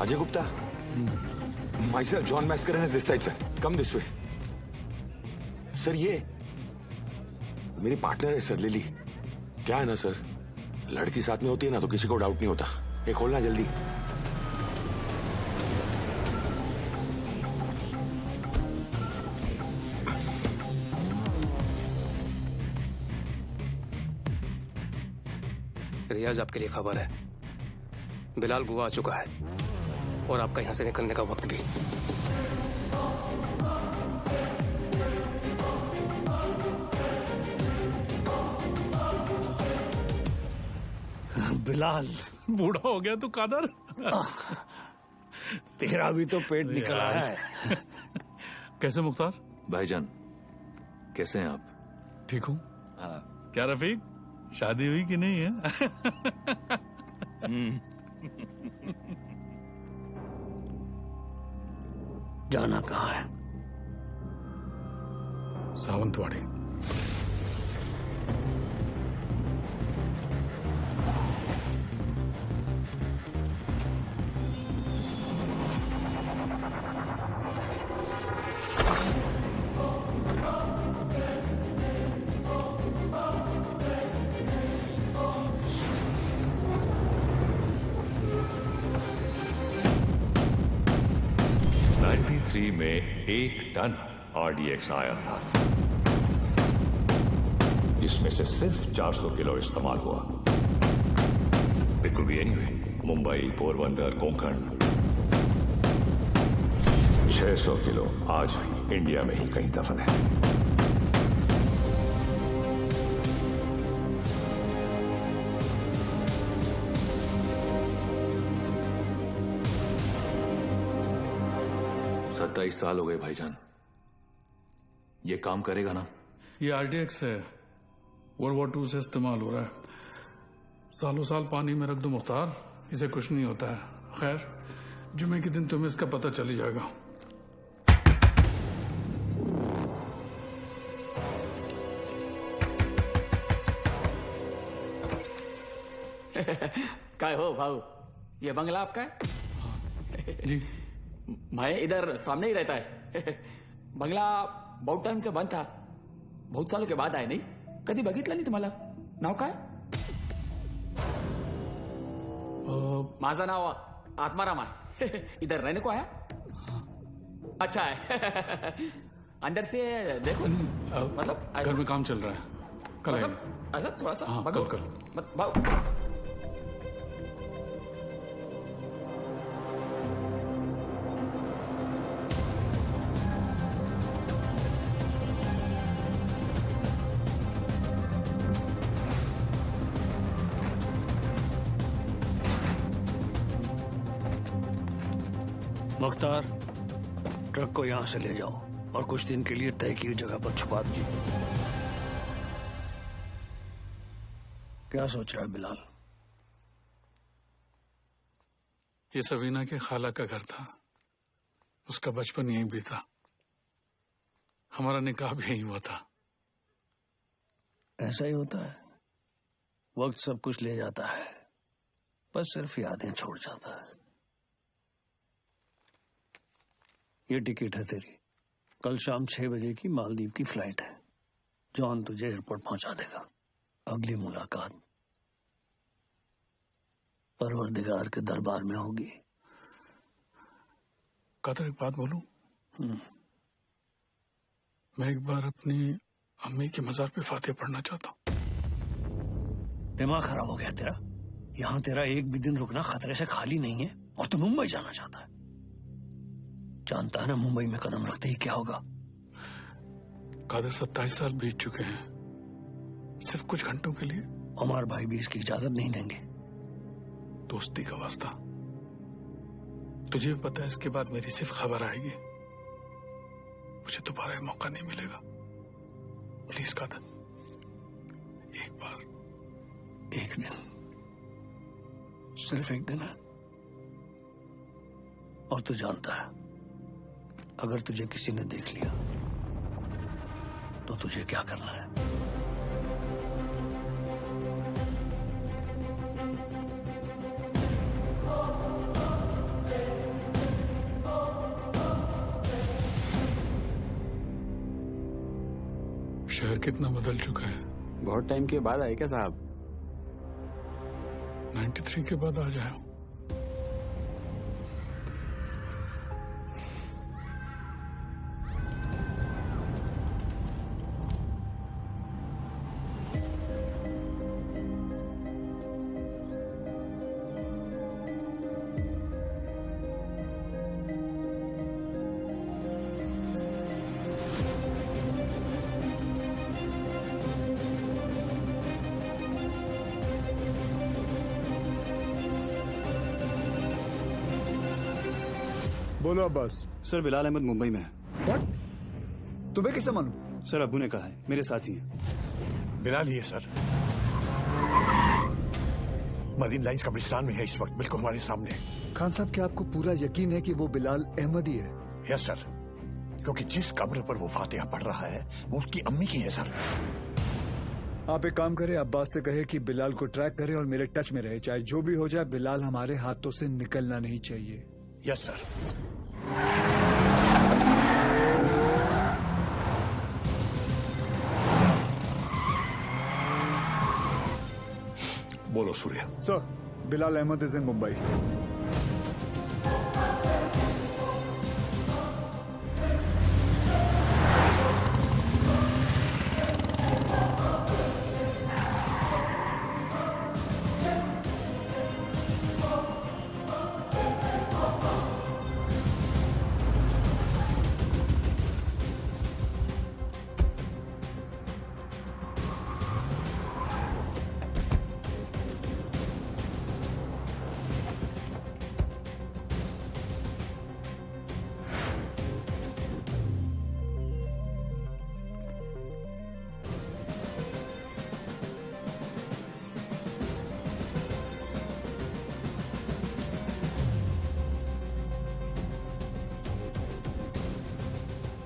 Ajay Gupta, myself John Mascarenhas this side sir, come this way। Sir ये मेरी पार्टनर है सर, लिली। क्या है ना सर, लड़की साथ में होती है ना तो किसी को डाउट नहीं होता। ये खोलना जल्दी। रियाज, आपके लिए खबर है। बिलाल गोवा आ चुका है और आपका यहां से निकलने का वक्त भी। बिलाल, बूढ़ा हो गया तू कादर। तेरा भी तो पेट निकला है। कैसे मुख्तार? भाईजान कैसे हैं आप? ठीक हूँ। क्या रफीक, शादी हुई कि नहीं है? जाना कहाँ है? सावंतवाड़ी। में 1 टन RDX आया था, जिसमें से सिर्फ 400 किलो इस्तेमाल हुआ। It could be anywhere, Mumbai, Porbandar, Konkan. 600 kilo आज भी इंडिया में ही कहीं दफन है। सत्ताईस साल हो गए भाईजान। ये काम करेगा ना? ये RDX है, World War II से इस्तेमाल हो रहा है। सालों साल पानी में रख दो मुख्तार, इसे कुछ नहीं होता है। खैर, जुमे के दिन तुम्हें इसका पता चल जाएगा। काय हो भाऊ, ये बंगला आपका है? जी। मैं इधर सामने ही रहता है। बंगला बहुत टाइम से बंद था, बहुत सालों के बाद आए। नहीं कधी बघितलं नाही तुम्हाला? नाव काय? माझं नाव आत्माराम है। इधर रहने को आया? अच्छा है। अंदर से देखो। मतलब घर में काम चल रहा है, कल आएंगे। मतलब ऐसा थोड़ा सा हाँ, भागो। कल। भाऊ मुख्तार, ट्रक को यहां से ले जाओ और कुछ दिन के लिए तय की जगह पर छुपा दीजिए। क्या सोच रहा है बिलाल? ये सबीना के खाला का घर था, उसका बचपन यहीं बीता। हमारा निकाह भी यहीं हुआ था। ऐसा ही होता है, वक्त सब कुछ ले जाता है, बस सिर्फ यादें छोड़ जाता है। ये टिकट है तेरी, कल शाम 6 बजे की मालदीव की फ्लाइट है। जॉन तुझे एयरपोर्ट पहुंचा देगा। अगली मुलाकात परवरदिगार के दरबार में होगी। कादर, एक बात बोलूं? मैं एक बार अपनी अम्मी के मजार पे फातिहा पढ़ना चाहता हूँ। दिमाग खराब हो गया तेरा? यहाँ तेरा एक भी दिन रुकना खतरे से खाली नहीं है और तू मुंबई जाना चाहता है। जानता है ना मुंबई में कदम रखते ही क्या होगा? कादर, 27 साल बीत चुके हैं, सिर्फ कुछ घंटों के लिए। उमर भाई भी इसकी इजाजत नहीं देंगे। दोस्ती का वास्ता, तुझे भी पता है इसके बाद मेरी सिर्फ खबर आएगी। मुझे दोबारा मौका नहीं मिलेगा। प्लीज कादर, एक बार, एक दिन, सिर्फ एक दिन है। और तू जानता है, अगर तुझे किसी ने देख लिया तो तुझे क्या करना है। शहर कितना बदल चुका है। बहुत टाइम के बाद आए क्या साहब? 93 के बाद आ जाए। बोलो अब्बास। सर बिलाल अहमद मुंबई में है। What? तुम्हें कैसे मालूम? सर अब्बू ने कहा है, मेरे साथ ही है। बिलाल ही है सर, मरीन लाइंस कब्रिस्तान में है इस वक्त, बिल्कुल हमारे सामने। खान साहब, क्या आपको पूरा यकीन है कि वो बिलाल अहमद ही है? यस सर, क्योंकि जिस कब्र पर वो फातिहा पढ़ रहा है वो उसकी अम्मी की है सर। आप एक काम करें, अब्बास से कहे कि बिलाल को ट्रैक करे और मेरे टच में रहे। चाहे जो भी हो जाए, बिलाल हमारे हाथों से निकलना नहीं चाहिए। Yes sir. बोलो Surya. Sir, Bilal Ahmed is in Mumbai.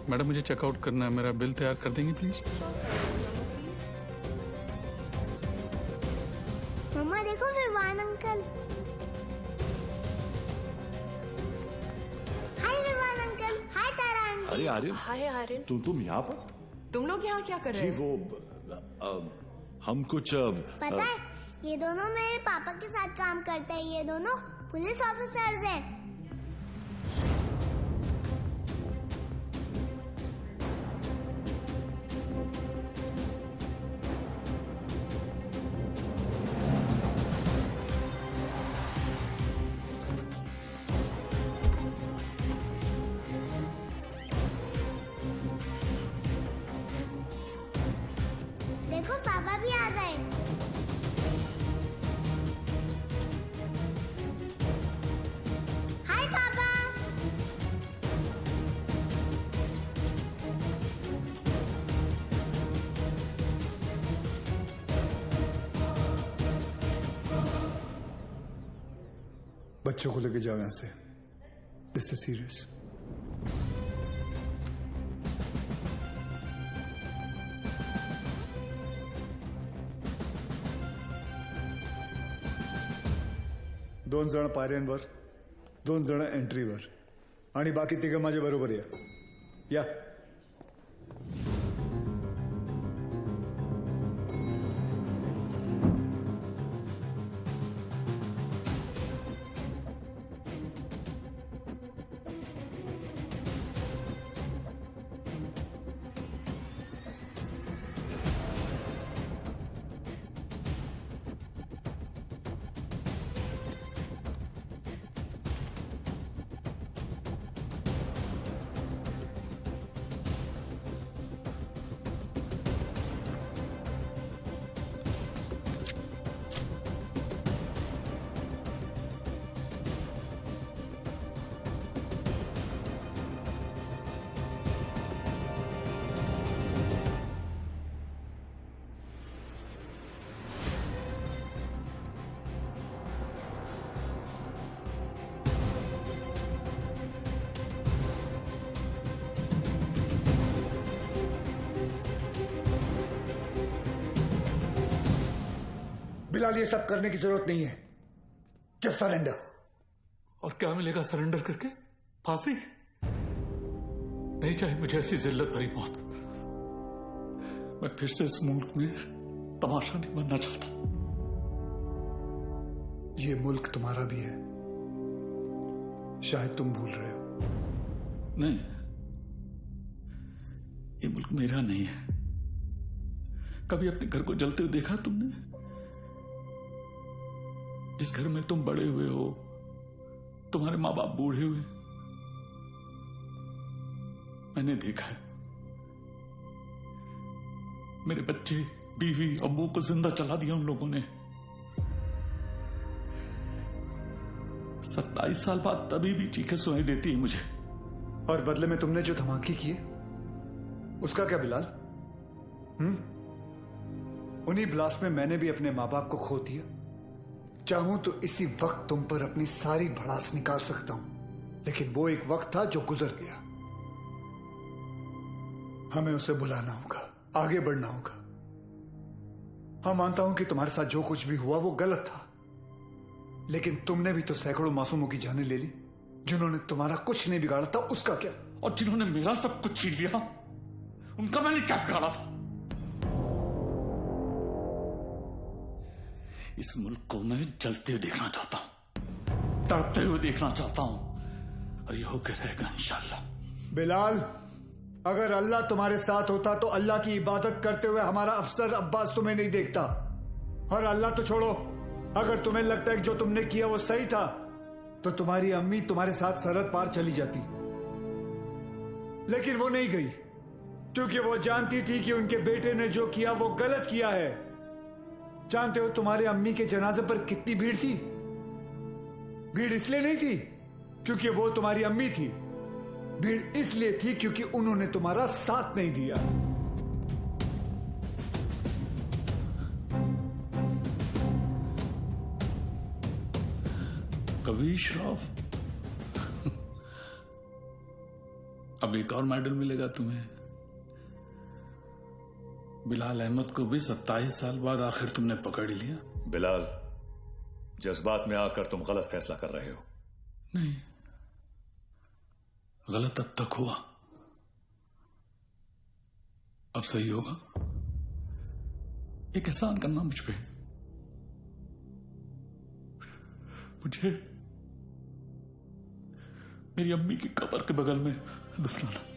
Madam, मुझे चेकआउट करना है। मेरा बिल तैयार कर देंगे प्लीज? मम्मा देखो, विवान अंकल। हाय विवान अंकल। हाय तारा आंटी। अरे आर्यन, हाय आर्यन। तुम यहाँ पर? तुम लोग यहाँ क्या कर रहे जी हो? वो हम कुछ पता है, ये दोनों मेरे पापा के साथ काम करते हैं। ये दोनों पुलिस ऑफिसर्स हैं। देखो, पापा भी आ गए। हाय पापा। बच्चों को लेके जाओ यहाँ से। This is serious. दोन जण पायऱ्यांवर, दोन जण एंट्रीवर आणि बाकी तिघं माझ्या बरोबर या। बिलाल, ये सब करने की जरूरत नहीं है। Just surrender. और क्या मिलेगा सरेंडर करके? फांसी? नहीं चाहिए मुझे ऐसी जिल्लत भरी मौत। मैं फिर से इस मुल्क में तमाशा नहीं बनना चाहता। ये मुल्क तुम्हारा भी है, शायद तुम भूल रहे हो। नहीं, ये मुल्क मेरा नहीं है। कभी अपने घर को जलते हुए देखा तुमने? जिस घर में तुम बड़े हुए हो, तुम्हारे माँ बाप बूढ़े हुए, मैंने देखा है। मेरे बच्चे, बीवी, अब्बू को जिंदा चला दिया उन लोगों ने। 27 साल बाद तभी भी चीखें सुनाई देती है मुझे। और बदले में तुमने जो धमाके किए, उसका क्या बिलाल? उन्हीं ब्लास्ट में मैंने भी अपने माँ बाप को खो दिया। चाहूं तो इसी वक्त तुम पर अपनी सारी भड़ास निकाल सकता हूं, लेकिन वो एक वक्त था जो गुजर गया। हमें उसे बुलाना होगा, आगे बढ़ना होगा। हाँ, मानता हूं कि तुम्हारे साथ जो कुछ भी हुआ वो गलत था, लेकिन तुमने भी तो सैकड़ों मासूमों की जानें ले ली। जिन्होंने तुम्हारा कुछ नहीं बिगाड़ा था, उसका क्या? और जिन्होंने मेरा सब कुछ छीन लिया, उनका मैंने क्या बिगाड़ा था? इस मुल्क को मैं जलते हुए देखना चाहता हूं, तड़पते हुए देखना चाहता हूं, और ये होकर रहेगा इंशाल्लाह। बिलाल, अगर अल्लाह तुम्हारे साथ होता तो अल्लाह की इबादत करते हुए हमारा अफसर अब्बास तुम्हें नहीं देखता। और अल्लाह तो छोड़ो, अगर तुम्हें लगता है कि जो तुमने किया वो सही था, तो तुम्हारी अम्मी तुम्हारे साथ सरहद पार चली जाती। लेकिन वो नहीं गई, क्योंकि वो जानती थी कि उनके बेटे ने जो किया वो गलत किया है। जानते हो तुम्हारे अम्मी के जनाजे पर कितनी भीड़ थी? भीड़ इसलिए नहीं थी क्योंकि वो तुम्हारी अम्मी थी, भीड़ इसलिए थी क्योंकि उन्होंने तुम्हारा साथ नहीं दिया। कभी श्रॉफ, अब एक और मेडल मिलेगा तुम्हें। बिलाल अहमद को भी 27 साल बाद आखिर तुमने पकड़ ही लिया। बिलाल, जज्बात में आकर तुम गलत फैसला कर रहे हो। नहीं, गलत अब तक हुआ, अब सही होगा। एक एहसान करना मुझ पे, मुझे मेरी अम्मी की कब्र के बगल में दफनाना।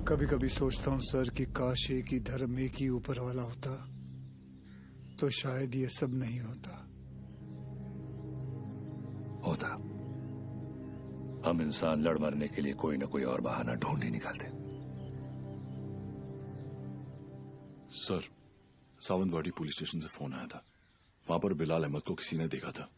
कभी कभी सोचता हूं सर कि काश एक ही धर्म, एक ही ऊपर वाला होता तो शायद ये सब नहीं होता। हम इंसान लड़ मरने के लिए कोई ना कोई और बहाना ढूंढ ही निकालते। सर, सावंतवाड़ी पुलिस स्टेशन से फोन आया था। वहां पर बिलाल अहमद को किसी ने देखा था।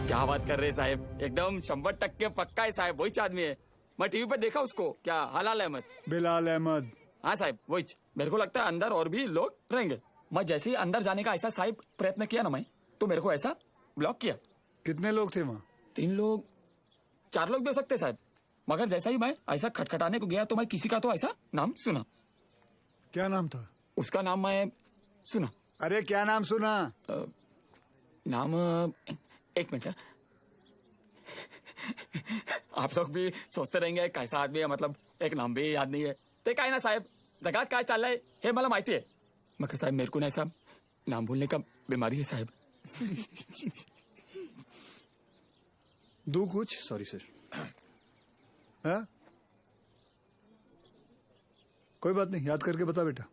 क्या बात कर रहे हैं साहब, एकदम 100% पक्का है साहब, वही आदमी है। मैं टीवी पर देखा उसको। क्या हलाल अहमद? बिलाल अहमद। हाँ साहब, वही। मेरे को लगता है अंदर और भी लोग रहेंगे। मैं जैसे ही अंदर जाने का ऐसा साहब प्रयत्न किया ना मैं, तो मेरे को ऐसा ब्लॉक किया। कितने लोग थे वहाँ? 3 लोग, 4 लोग भी हो सकते साहब। मगर जैसा ही मैं ऐसा खटखटाने को गया तो मैं किसी का तो ऐसा नाम सुना। क्या नाम था उसका? नाम मैं सुना। अरे क्या नाम सुना? नाम, एक मिनट। आप लोग भी सोचते रहेंगे कैसा आदमी है, मतलब एक नाम भी याद नहीं है। ते काय ना साहेब, जगात काय चाललंय हे मला माहिती आहे, मगर साहेब मेरे को ना ऐसा नाम भूलने का बीमारी है साहेब। दो कुछ, सॉरी सर। हाँ? कोई बात नहीं, याद करके बता बेटा।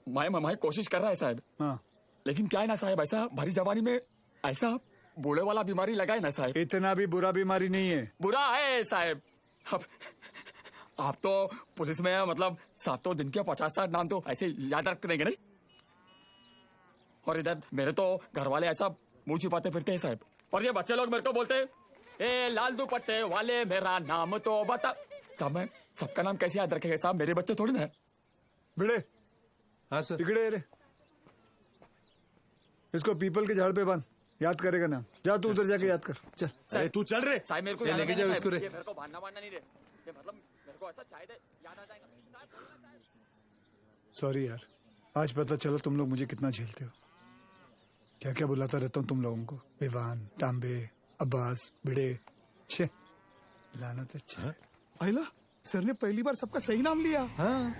मैं कोशिश कर रहा है साहब। हाँ, लेकिन क्या है ना साहब, ऐसा भरी जवानी में ऐसा बूढ़े वाला बीमारी लगा है ना साहब। इतना भी बुरा बीमारी नहीं है। बुरा है साहब। अब आप तो पुलिस में है, मतलब 7 दिन के 50-60 नाम तो ऐसे याद रख देंगे नहीं। और इधर मेरे तो घर वाले ऐसा मुंह छिपाते फिरते हैं साहब। और ये बच्चे लोग मेरे को बोलते हैं, ए लाल दुपट्टे वाले मेरा नाम तो बता। साहब मैं सबका नाम कैसे याद रखेगा साहब, मेरे बच्चे थोड़ी ना है। भिड़े, हाँ सर। टिकड़े रे, इसको पीपल के झाड़ पे बांध, याद करेगा ना। जा तू उधर जाके याद कर, चल। अरे तू चल रे साहब मेरे को लेके जाओ इसको रे। मेरे को बांधना नहीं रे, ये मतलब मेरे को ऐसा शायद याद आ जाएगा। सॉरी यार, आज पता चला तुम लोग मुझे कितना झेलते हो। क्या क्या बुलाता रहता हूँ तुम लोगों को, विवान, तांबे, अब्बास, भिड़े। छे लानत। अच्छा आइला, सर ने पहली बार सबका सही नाम लिया। हाँ,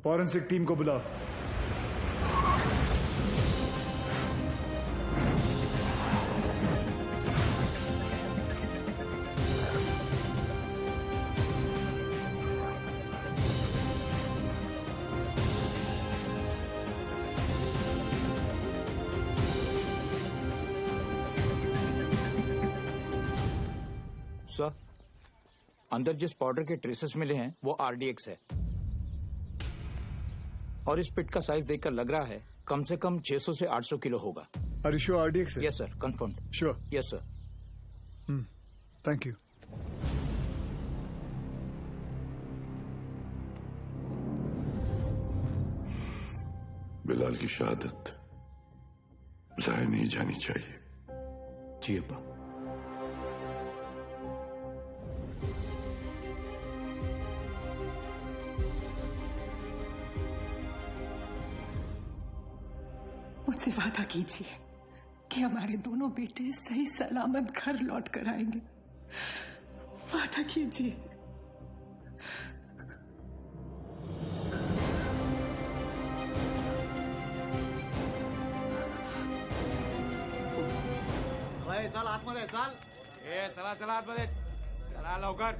फॉरेंसिक टीम को बुलाओ। सर, अंदर जिस पाउडर के ट्रेसेस मिले हैं वो आरडीएक्स है, और इस पिट का साइज देखकर लग रहा है कम से कम 600 से 800 किलो होगा। Are you sure RDX है? Yes sir, confirm. Sure? Yes sir. Thank you. Bilal की शहादत जाया नहीं जानी चाहिए। जी अब्बा। मुझसे वादा कीजिए कि हमारे दोनों बेटे सही सलामत घर लौट कर आएंगे। वादा कीजिए। चल आतमध्ये चल। चला चला आतमध्ये, चला लवकर।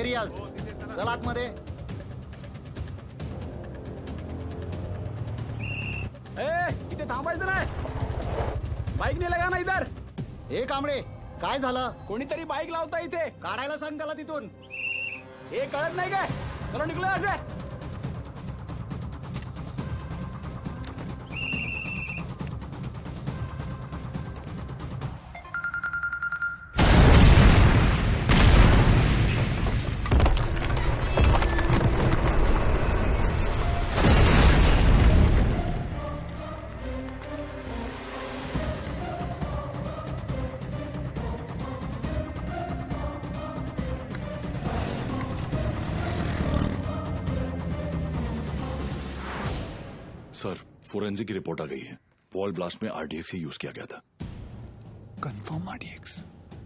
रियाज चल आतमध्ये। इथे थांबायचं नाही, बाईक नाही लगा ना इधर। हे कांबळे, काय झालं? कोणीतरी बाईक लावता इथे, काढायला सांग त्याला तिथून। हे कळत नाही काय? चलो निघलो असे। सर, फोरेंसिक की रिपोर्ट आ गई है। वॉल ब्लास्ट में आरडीएक्स ही यूज किया गया था। Confirm RDX?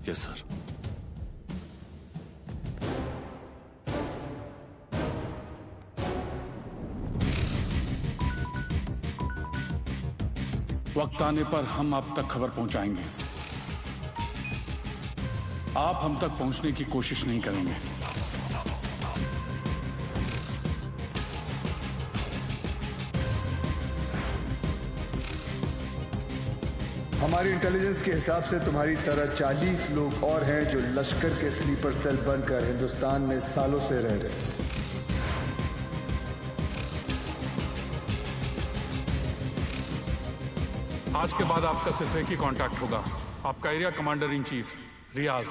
Yes sir. वक्त आने पर हम आप तक खबर पहुंचाएंगे। आप हम तक पहुंचने की कोशिश नहीं करेंगे। हमारी इंटेलिजेंस के हिसाब से तुम्हारी तरह 40 लोग और हैं जो लश्कर के स्लीपर सेल बनकर हिंदुस्तान में सालों से रह रहे हैं। आज के बाद आपका सिर्फ एक ही कांटेक्ट होगा, आपका एरिया कमांडर इन चीफ रियाज।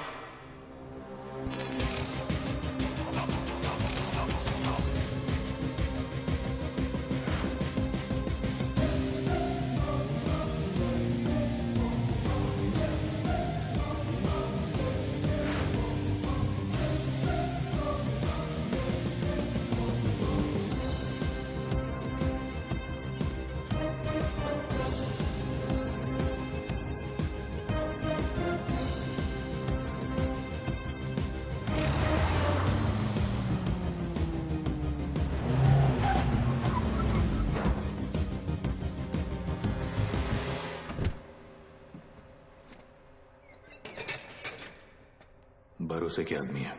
भरोसे के आदमी है।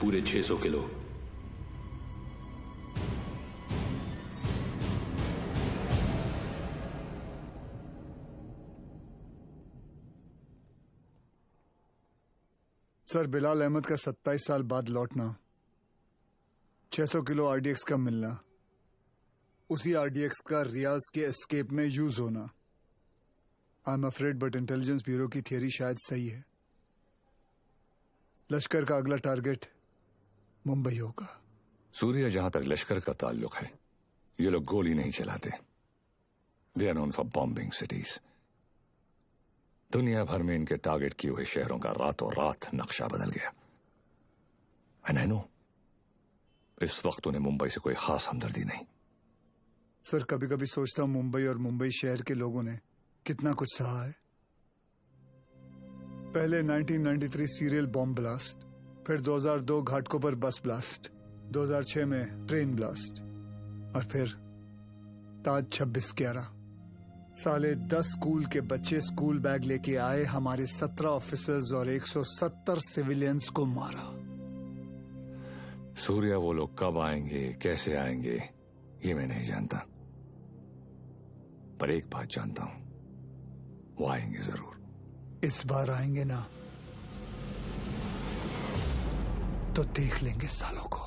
पूरे 600 किलो। सर, बिलाल अहमद का 27 साल बाद लौटना, 600 किलो आरडीएक्स का मिलना, उसी आरडीएक्स का रियाज के एस्केप में यूज होना। I am afraid but intelligence bureau की थियरी शायद सही है। लश्कर का अगला टारगेट मुंबई होगा। सूर्या, जहां तक लश्कर का ताल्लुक है, ये लोग गोली नहीं चलाते। They are known for bombing cities. दुनिया भर में इनके टारगेट किए हुए शहरों का रातों रात नक्शा बदल गया। एंड आई नो, इस वक्त उन्हें मुंबई से कोई खास हमदर्दी नहीं। सर, कभी कभी सोचता हूं मुंबई और मुंबई शहर के लोगों ने कितना कुछ सहा है। पहले 1993 सीरियल बॉम्ब ब्लास्ट, फिर 2002 घाटकोपर बस ब्लास्ट, 2006 में ट्रेन ब्लास्ट, और फिर ताज 26/11। साले 10 स्कूल के बच्चे स्कूल बैग लेके आए, हमारे 17 ऑफिसर्स और 170 सिविलियंस को मारा। सूर्या, वो लोग कब आएंगे, कैसे आएंगे, ये मैं नहीं जानता, पर एक बात जानता हूं, वो आएंगे जरूर। इस बार आएंगे ना तो देख लेंगे सालों को।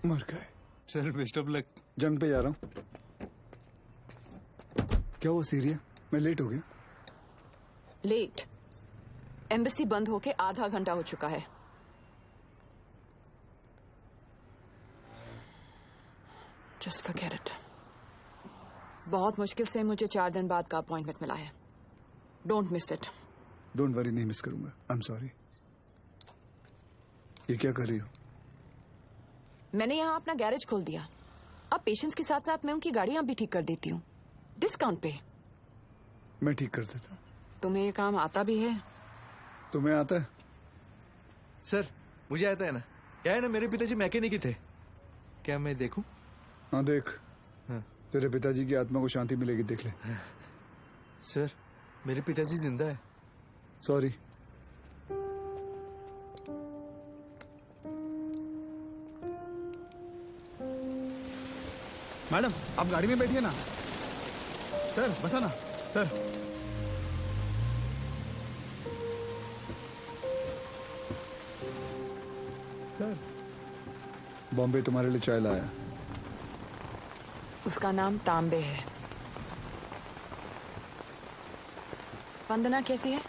मर गए। Sir, best of luck. जंग पे जा रहा हूं। क्या वो सीरिया? मैं लेट हो गया। लेट? एम्बेसी बंद होके आधा घंटा हो चुका है। Just forget it. बहुत मुश्किल से मुझे 4 दिन बाद का अपॉइंटमेंट मिला है। Don't miss it. Don't worry, नहीं मिस करूंगा। आई एम सॉरी। ये क्या कर रही हो? मैंने यहाँ अपना गैरेज खोल दिया। अब पेशेंट्स के साथ साथ मैं उनकी गाड़ियां भी ठीक कर देती हूँ, डिस्काउंट पे। मैं ठीक कर देता हूँ। तुम्हें ये काम आता भी है? तुम्हें आता है? सर, मुझे आता है ना। क्या है ना, मेरे पिताजी मैकेनिक ही थे। क्या मैं देखूं? हाँ, देख। हाँ। तेरे पिताजी की आत्मा को शांति मिलेगी, देख ले। सर, मेरे पिताजी जिंदा है। सॉरी। मैडम, आप गाड़ी में बैठिए ना। सर, बसा ना। सर, सर, बॉम्बे तुम्हारे लिए चाय लाया। उसका नाम तांबे है। वंदना कैसी है?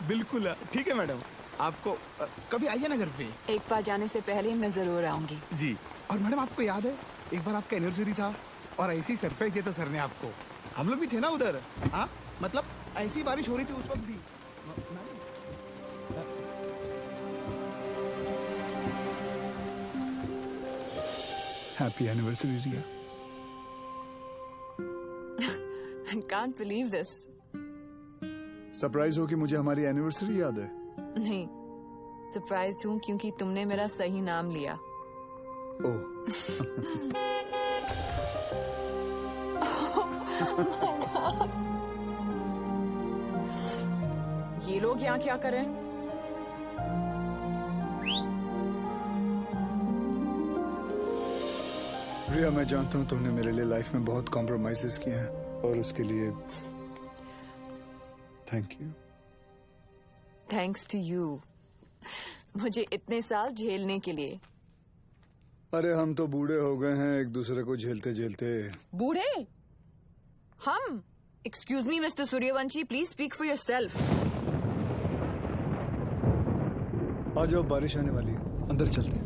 बिल्कुल ठीक है मैडम। आपको कभी आइए ना घर पे। एक बार जाने से पहले मैं जरूर आऊंगी। जी। और मैडम, आपको याद है एक बार आपका एनिवर्सरी था और ऐसी सरप्राइज दिया था सर ने आपको। हम लोग भी थे ना उधर। हाँ, मतलब ऐसी बारिश हो रही थी उस वक्त भी। Happy anniversary Riya. I can't believe this. Surprise हो कि मुझे हमारी एनिवर्सरी याद है? नहीं, सरप्राइज हूँ क्योंकि तुमने मेरा सही नाम लिया। ओह। ये लोग यहाँ क्या करें? रिया, मैं जानता हूँ तुमने मेरे लिए लाइफ में बहुत कॉम्प्रोमाइजेस किए हैं और उसके लिए thank you. Thanks to you, मुझे इतने साल झेलने के लिए। अरे हम तो बूढ़े हो गए हैं एक दूसरे को झेलते झेलते। बूढ़े? हम? Excuse me mister Suryavanshi, please speak for yourself. आ जाओ, बारिश आने वाली है, अंदर चलते हैं।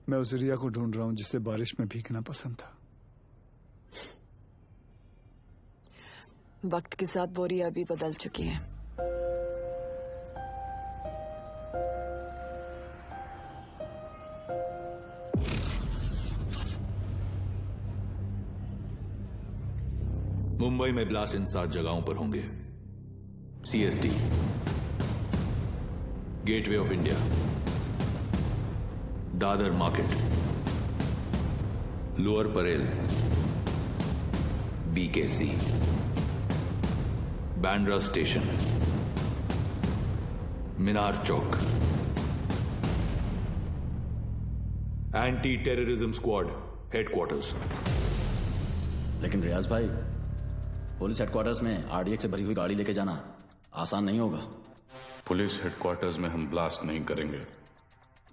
मैं उस रिया को ढूंढ रहा हूं जिसे बारिश में भीगना पसंद था। वक्त के साथ वो रिया भी बदल चुकी है। मुंबई में ब्लास्ट इन 7 जगहों पर होंगे। CST, Gateway of India, Dadar market, Lower Parel, BKC, Bandra station, Minar Chowk. Anti terrorism squad headquarters. लेकिन रियाज भाई, पुलिस हेडक्वार्टर्स में RDX से भरी हुई गाड़ी लेके जाना आसान नहीं होगा। पुलिस हेडक्वार्टर्स में हम ब्लास्ट नहीं करेंगे,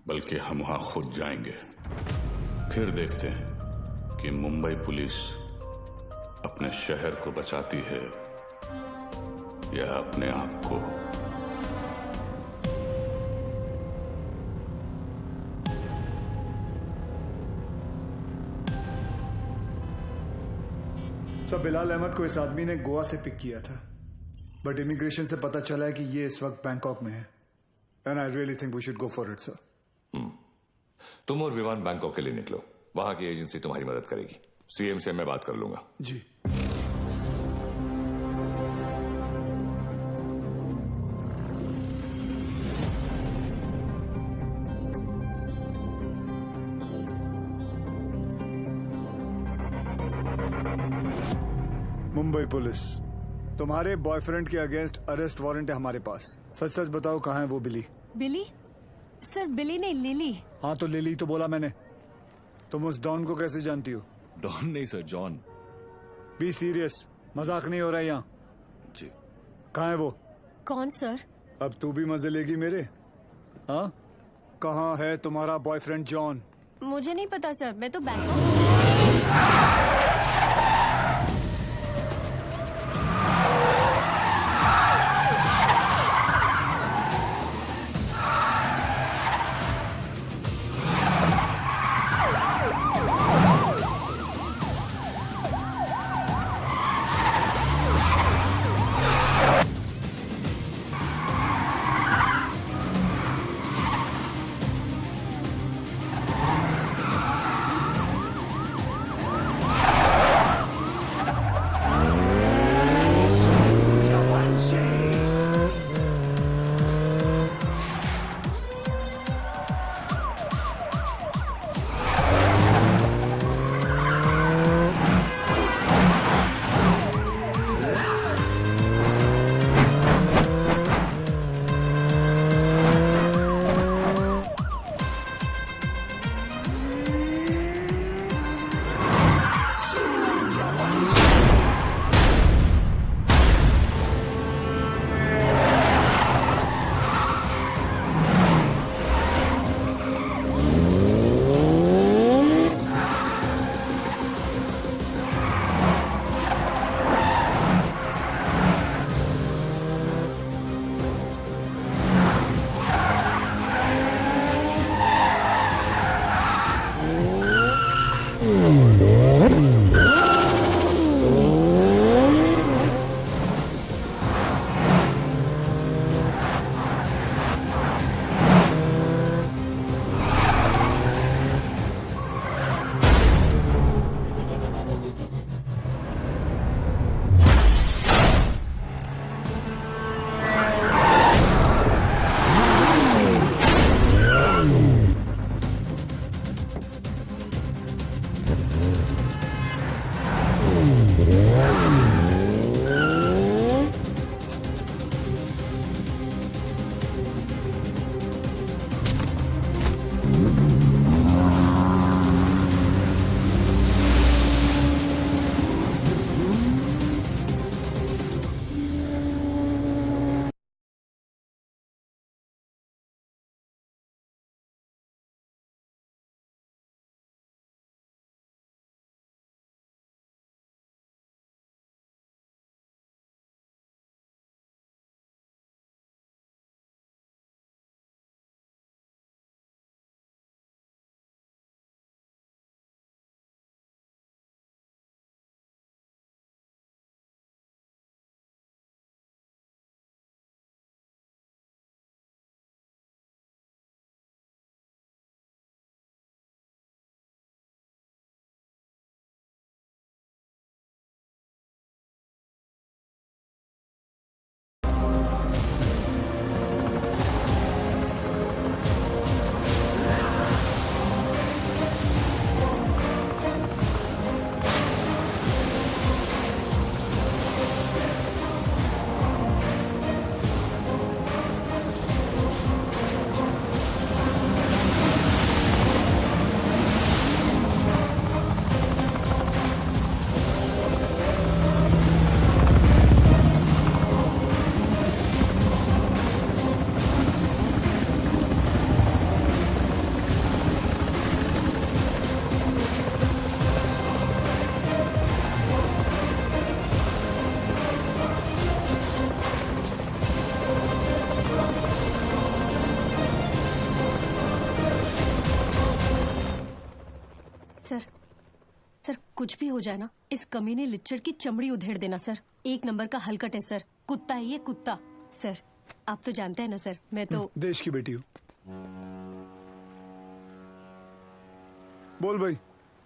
बल्कि हम वहां खुद जाएंगे। फिर देखते हैं कि मुंबई पुलिस अपने शहर को बचाती है या अपने आप को। सब बिलाल अहमद को इस आदमी ने गोवा से पिक किया था, बट इमिग्रेशन से पता चला है कि ये इस वक्त बैंकॉक में है। And I really think we should go for it sir. तुम और विवान बैंकॉक के लिए निकलो, वहां की एजेंसी तुम्हारी मदद करेगी। CM से मैं बात कर लूंगा। जी। मुंबई पुलिस, तुम्हारे बॉयफ्रेंड के अगेंस्ट अरेस्ट वारंट है हमारे पास। सच सच बताओ, कहाँ है वो बिली? बिली? सर बिली नहीं, लिली। हाँ तो लिली तो बोला मैंने। तुम उस डॉन को कैसे जानती हो? डॉन नहीं सर, जॉन। बी सीरियस, मजाक नहीं हो रहा है यहाँ। जी। कहाँ है वो? कौन सर? अब तू भी मजे लेगी मेरे? हाँ, कहाँ है तुम्हारा बॉयफ्रेंड जॉन? मुझे नहीं पता सर, मैं तो बैंकॉक। सर कुछ भी हो जाए ना, इस कमीने लिच्चड़ की चमड़ी उधेड़ देना सर। 1 नंबर का हलकट है सर, कुत्ता है ये कुत्ता। सर आप तो जानते हैं ना सर, मैं तो देश की बेटी हूँ। बोल भाई।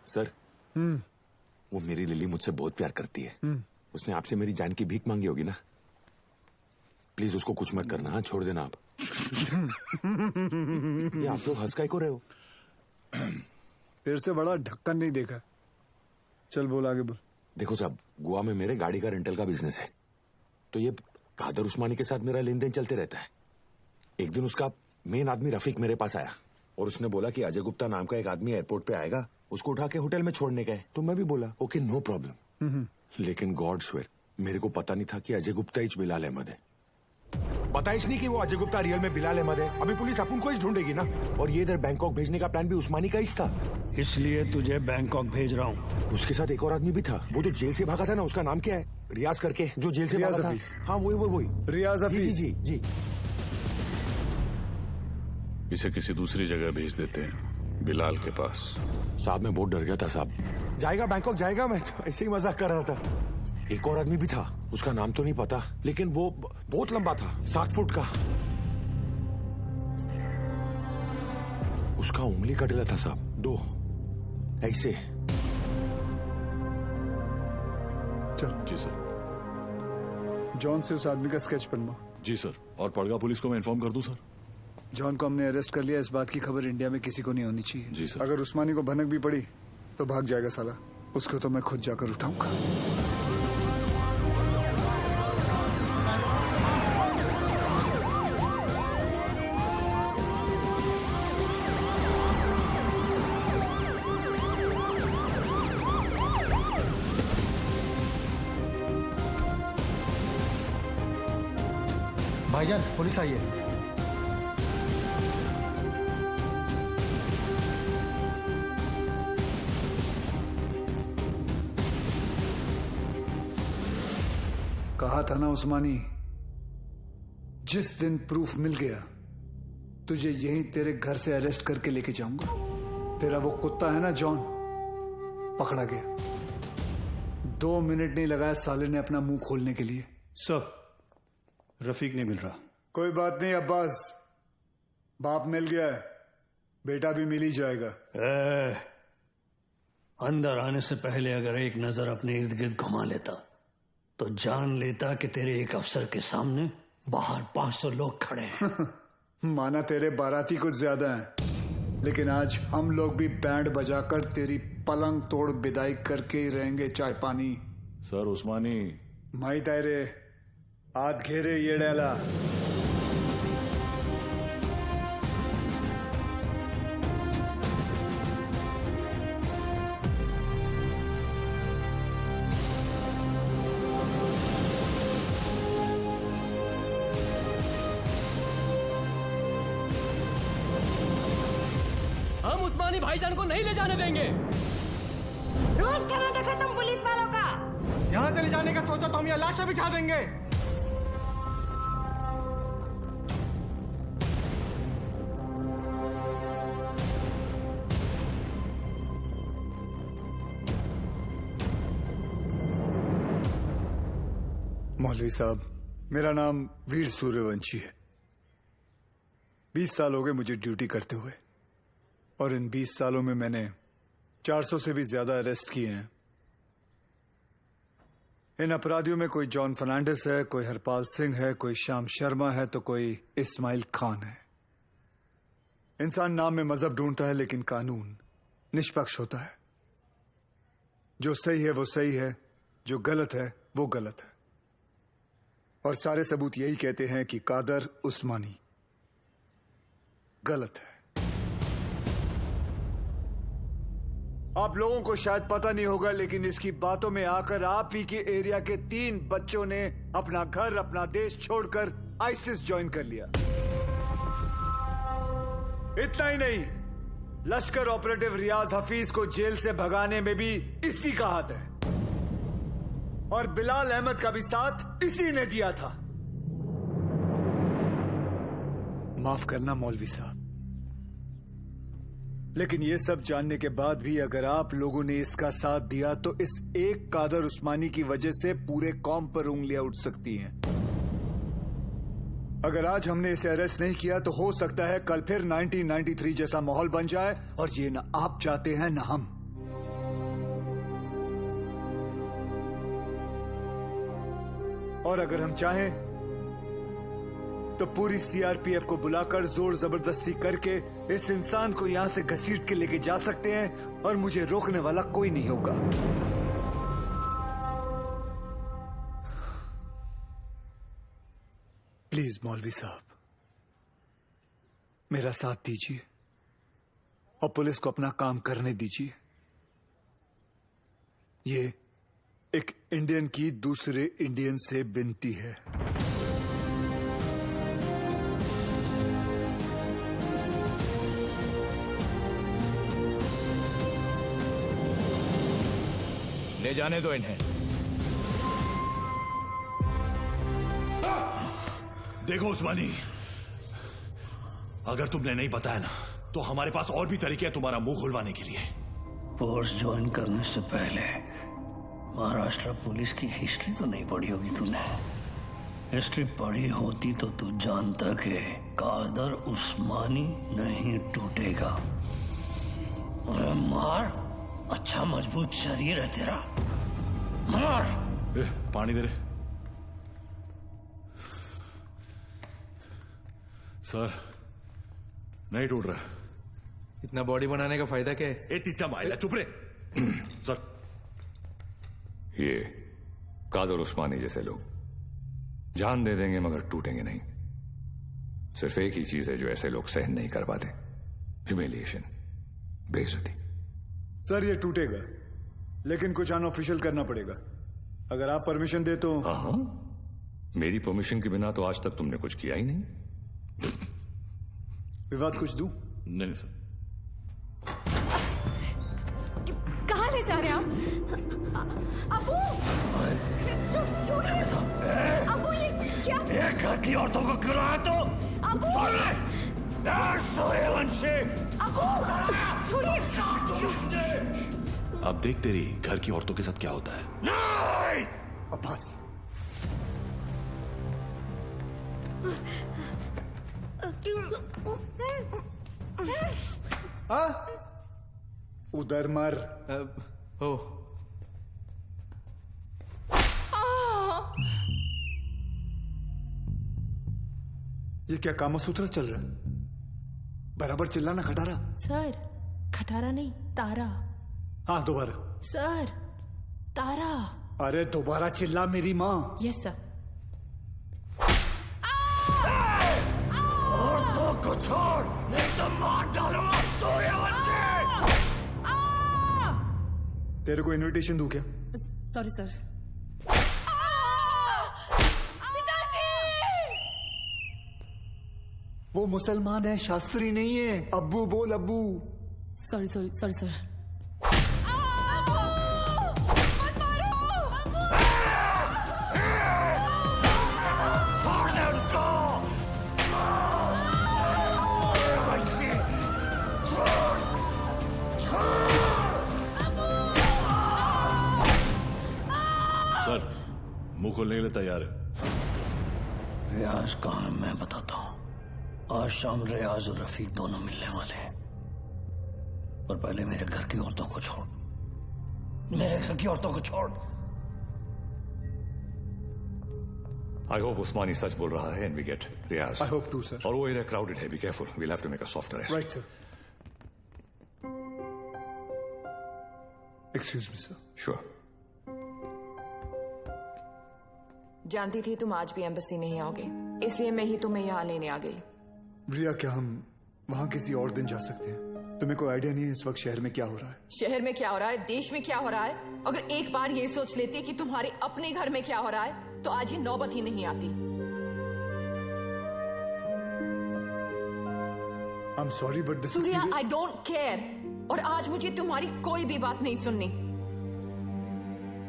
सर वो मेरी लिली मुझसे बहुत प्यार करती है। उसने आपसे मेरी जान की भीख मांगी होगी ना। प्लीज उसको कुछ मत करना। हाँ छोड़ देना आप। ये आप लोग हंस काहे को रहे हो? तेरे से बड़ा ढक्कन नहीं देखा। चल बोल आगे बोल। देखो साहब, गोवा में मेरे गाड़ी का रेंटल का बिजनेस है, तो ये कादर उस्मानी के साथ मेरा लेन देन चलते रहता है। एक दिन उसका मेन आदमी रफीक मेरे पास आया और उसने बोला कि अजय गुप्ता नाम का एक आदमी एयरपोर्ट पे आएगा, उसको उठा के होटल में छोड़ने का है। तो मैं भी बोला ओके नो प्रॉब्लम। लेकिन गॉड श्वेर मेरे को पता नहीं था कि अजय गुप्ता ही बिलाल अहमद है। पता ही नहीं कि वो अजय गुप्ता रियल में बिलाल अहमद है। अभी पुलिस अपन को ही ढूंढेगी ना। और ये इधर बैंकॉक भेजने का प्लान भी उस्मानी का ही था। इसलिए तुझे बैंकॉक भेज रहा हूँ। उसके साथ एक और आदमी भी था, वो जो जेल से भागा था ना, उसका नाम क्या है? रियाज करके, जो जेल से भागा था। हाँ वही रियाज हफीज। जी जी जी। इसे किसी दूसरी जगह भेज देते हैं, बिलाल के पास। साहब मैं बहुत डर गया था साहब। जाएगा बैंकॉक जाएगा, मैं तो ऐसे ही मजाक कर रहा था। एक और आदमी भी था, उसका नाम तो नहीं पता, लेकिन वो बहुत लंबा था, 7 फुट का। उसका उंगली कटेला था साहब, 2 ऐसे। चल जी सर। जॉन से उस आदमी का स्केच बनवा। जी सर। और पड़गा पुलिस को मैं इन्फॉर्म कर दूं सर? जॉन को हमने अरेस्ट कर लिया। इस बात की खबर इंडिया में किसी को नहीं होनी चाहिए। जी सर। अगर उस्मानी को भनक भी पड़ी तो भाग जाएगा साला। उसको तो मैं खुद जाकर उठाऊंगा। भाईजान पुलिस आई है। कहा था ना उस्मानी, जिस दिन प्रूफ मिल गया तुझे यहीं तेरे घर से अरेस्ट करके लेके जाऊंगा। तेरा वो कुत्ता है ना जॉन, पकड़ा गया। 2 मिनट नहीं लगाया साले ने अपना मुंह खोलने के लिए। सर रफीक नहीं मिल रहा। कोई बात नहीं अब्बास, बाप मिल गया है, बेटा भी मिल ही जाएगा। अंदर आने से पहले अगर एक नजर अपने इर्द गिर्द घुमा लेता तो जान लेता कि तेरे एक अफसर के सामने बाहर 500 लोग खड़े हैं। माना तेरे बाराती कुछ ज्यादा हैं, लेकिन आज हम लोग भी बैंड बजाकर तेरी पलंग तोड़ विदाई करके ही रहेंगे। चाय पानी सर उस्मानी माई तायरे हाथ घेरे ये डाला। हम उस्मानी भाईजान को नहीं ले जाने देंगे। रोज करा देखा तुम पुलिस वालों का। यहाँ से ले जाने का सोचा तो हम यहाँ लाशा बिछा देंगे। मौलवी साहब, मेरा नाम वीर सूर्यवंशी है। 20 साल हो गए मुझे ड्यूटी करते हुए, और इन 20 सालों में मैंने 400 से भी ज्यादा अरेस्ट किए हैं। इन अपराधियों में कोई जॉन फर्नांडिस है, कोई हरपाल सिंह है, कोई श्याम शर्मा है, तो कोई इस्माइल खान है। इंसान नाम में मजहब ढूंढता है, लेकिन कानून निष्पक्ष होता है। जो सही है वो सही है, जो गलत है वो गलत है। और सारे सबूत यही कहते हैं कि कादर उस्मानी गलत है। आप लोगों को शायद पता नहीं होगा, लेकिन इसकी बातों में आकर आप ही के एरिया के 3 बच्चों ने अपना घर, अपना देश छोड़कर आईसिस ज्वाइन कर लिया। इतना ही नहीं, लश्कर ऑपरेटिव रियाज हफीज को जेल से भगाने में भी इसी का हाथ है, और बिलाल अहमद का भी साथ इसी ने दिया था। माफ करना मौलवी साहब, लेकिन ये सब जानने के बाद भी अगर आप लोगों ने इसका साथ दिया तो इस एक कादर उस्मानी की वजह से पूरे कौम पर उंगलियां उठ सकती हैं। अगर आज हमने इसे अरेस्ट नहीं किया तो हो सकता है कल फिर 1993 जैसा माहौल बन जाए, और ये ना आप चाहते हैं ना हम। और अगर हम चाहें तो पूरी सीआरपीएफ को बुलाकर जोर जबरदस्ती करके इस इंसान को यहां से घसीट के लेके जा सकते हैं, और मुझे रोकने वाला कोई नहीं होगा। प्लीज मौलवी साहब, मेरा साथ दीजिए और पुलिस को अपना काम करने दीजिए। ये एक इंडियन की दूसरे इंडियन से विनती है। ले जाने दो इन्हें। देखो उस्मानी, अगर तुमने नहीं बताया ना तो हमारे पास और भी तरीके हैं तुम्हारा मुंह खुलवाने के लिए। फोर्स ज्वाइन करने से पहले महाराष्ट्र पुलिस की हिस्ट्री तो नहीं पढ़ी होगी तूने। हिस्ट्री पढ़ी होती तो तू जानता कि कादर उस्मानी नहीं टूटेगा। अरे मार, अच्छा मजबूत शरीर है तेरा, मार। पानी दे रहे सर, नहीं टूट रहा। इतना बॉडी बनाने का फायदा क्या है? ए तीचा माइला, चुप रे। सर, ये कादर उस्मानी जैसे लोग जान दे देंगे मगर टूटेंगे नहीं। सिर्फ एक ही चीज है जो ऐसे लोग सहन नहीं कर पाते, ह्यूमिलिएशन, बेइज्जती। सर ये टूटेगा, लेकिन कुछ अनऑफिशियल करना पड़ेगा। अगर आप परमिशन दे तो। हाँ, मेरी परमिशन के बिना तो आज तक तुमने कुछ किया ही नहीं। विवाद कुछ दूं? नहीं सर। कहाँ ले जा रहे आप? अबू, छोड़िए। अबू ये क्या? ये घर की औरतों को क्यों लाया तू? अबू, सूर्यवंशी। अबू, छोड़िए। अब देख तेरी घर की औरतों के साथ क्या होता है। नहीं! अब्बास, उधर मर। ओ ये क्या कामसूत्र चल रहा है? बराबर चिल्लाना खटारा। सर, खटारा नहीं, तारा। हाँ दोबारा। सर, तारा। अरे दोबारा चिल्ला मेरी माँ। Yes sir. औरतों को छोड़, नहीं तो मार डालूंगा सूर्यवंशी। तेरे को इनविटेशन दूं क्या? Sorry sir. वो मुसलमान है, शास्त्री नहीं है। अब्बू बोल, अब्बू। Sorry sorry sorry sir. Sir, मुंह खोलने के लिए तैयार है। रियाज कहाँ है मैं बताता हूँ। आज शाम रियाज और रफीक दोनों मिलने वाले हैं, पर पहले मेरे घर की औरतों को छोड़, मेरे घर की औरतों को छोड़। आई होप उस्मानी सच बोल रहा है and we get Riyaz. I hope to sir. और वो एरिया क्राउडेड है, be careful, we'll have to make a soft arrest. Right sir. Excuse me sir. Sure. जानती थी तुम आज भी एम्बेसी नहीं आओगे, इसलिए मैं ही तुम्हें यहाँ लेने आ गई। रिया, क्या हम वहाँ किसी और दिन जा सकते हैं? तुम्हें कोई आइडिया नहीं है इस वक्त शहर में क्या हो रहा है? शहर में क्या हो रहा है, देश में क्या हो रहा है? अगर एक बार ये सोच लेती कि तुम्हारे अपने घर में क्या हो रहा है तो आज ये नौबत ही नहीं आती। I'm sorry, but this is Surya, serious. I don't care, और आज मुझे तुम्हारी कोई भी बात नहीं सुननी।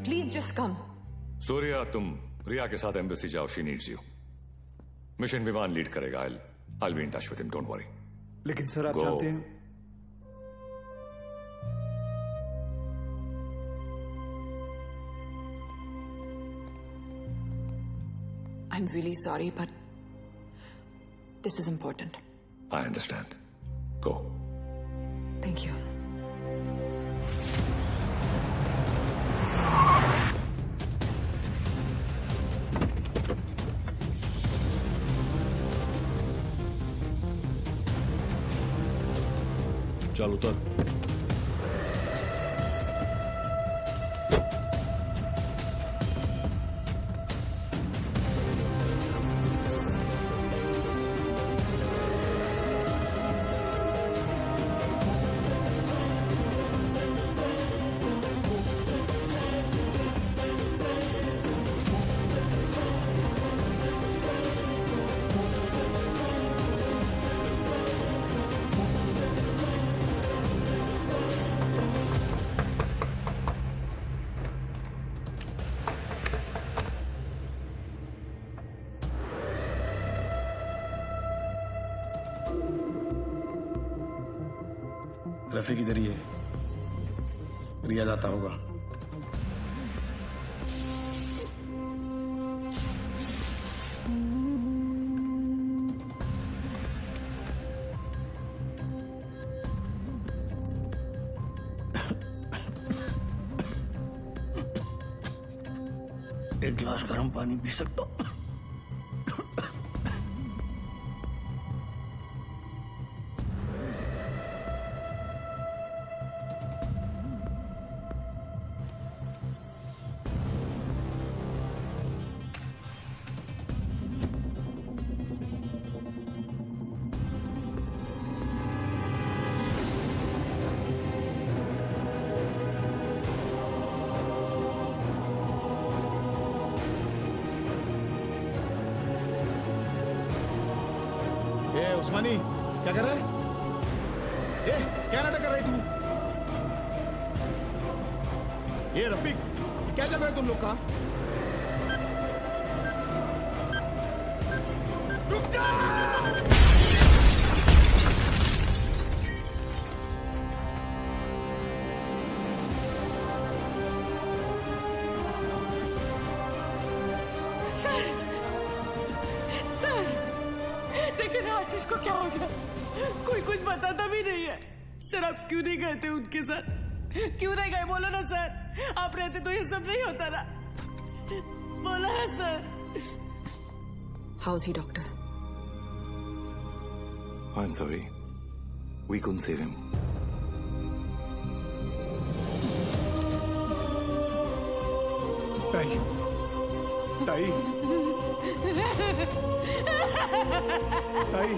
Please just come. सूर्या, तुम रिया के साथ एम्बेसी जाओ, शी नीड्स यू। मिशन विमान लीड करेगा। I'll be in touch with him, don't worry. लेकिन सर आप Go. जानते हैं I'm really sorry, but this is important. I understand. Go. Thank you. चल उतर। रफीक इधर ही है, रियाज आता होगा। एक गिलास गर्म पानी पी सकता हूं? उस्मानी क्या कर रहा है? क्या नाटक कर रही तू? ये रफीक, क्या चल रहा है तुम लोग का? रुक जा! लेकिन आशीष को क्या हो गया? कोई कुछ बताता भी नहीं है। सर आप क्यों नहीं गए थे उनके साथ? क्यों नहीं गए? बोलो ना सर, आप रहते तो ये सब नहीं होता ना। बोलो ना sir. How's he, doctor? I'm sorry. We couldn't save him. ताई, ताई, ताई,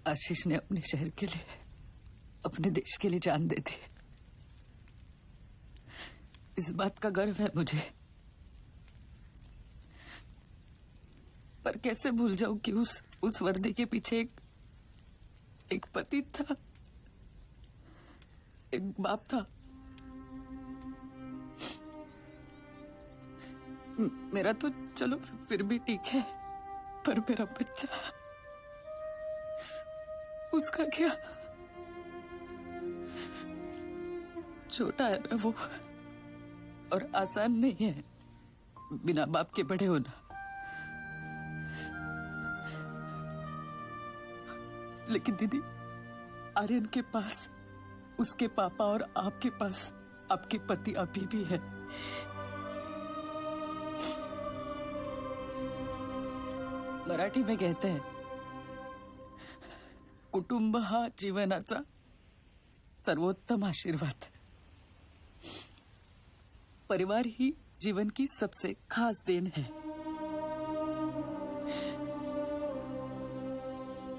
आशीष ने अपने शहर के लिए, अपने देश के लिए जान दे दी। इस बात का गर्व है मुझे। पर कैसे भूल जाऊं कि उस वर्दी के पीछे एक पति था, एक बाप था। मेरा तो चलो फिर भी ठीक है, पर मेरा बच्चा, उसका क्या? छोटा है ना वो, और आसान नहीं है बिना बाप के बड़े होना। लेकिन दीदी, आर्यन के पास उसके पापा और आपके पास आपके पति अभी भी है। मराठी में कहते हैं, कुटुंब हा जीवनाचा सर्वोत्तम आशीर्वाद। परिवार ही जीवन की सबसे खास देन है।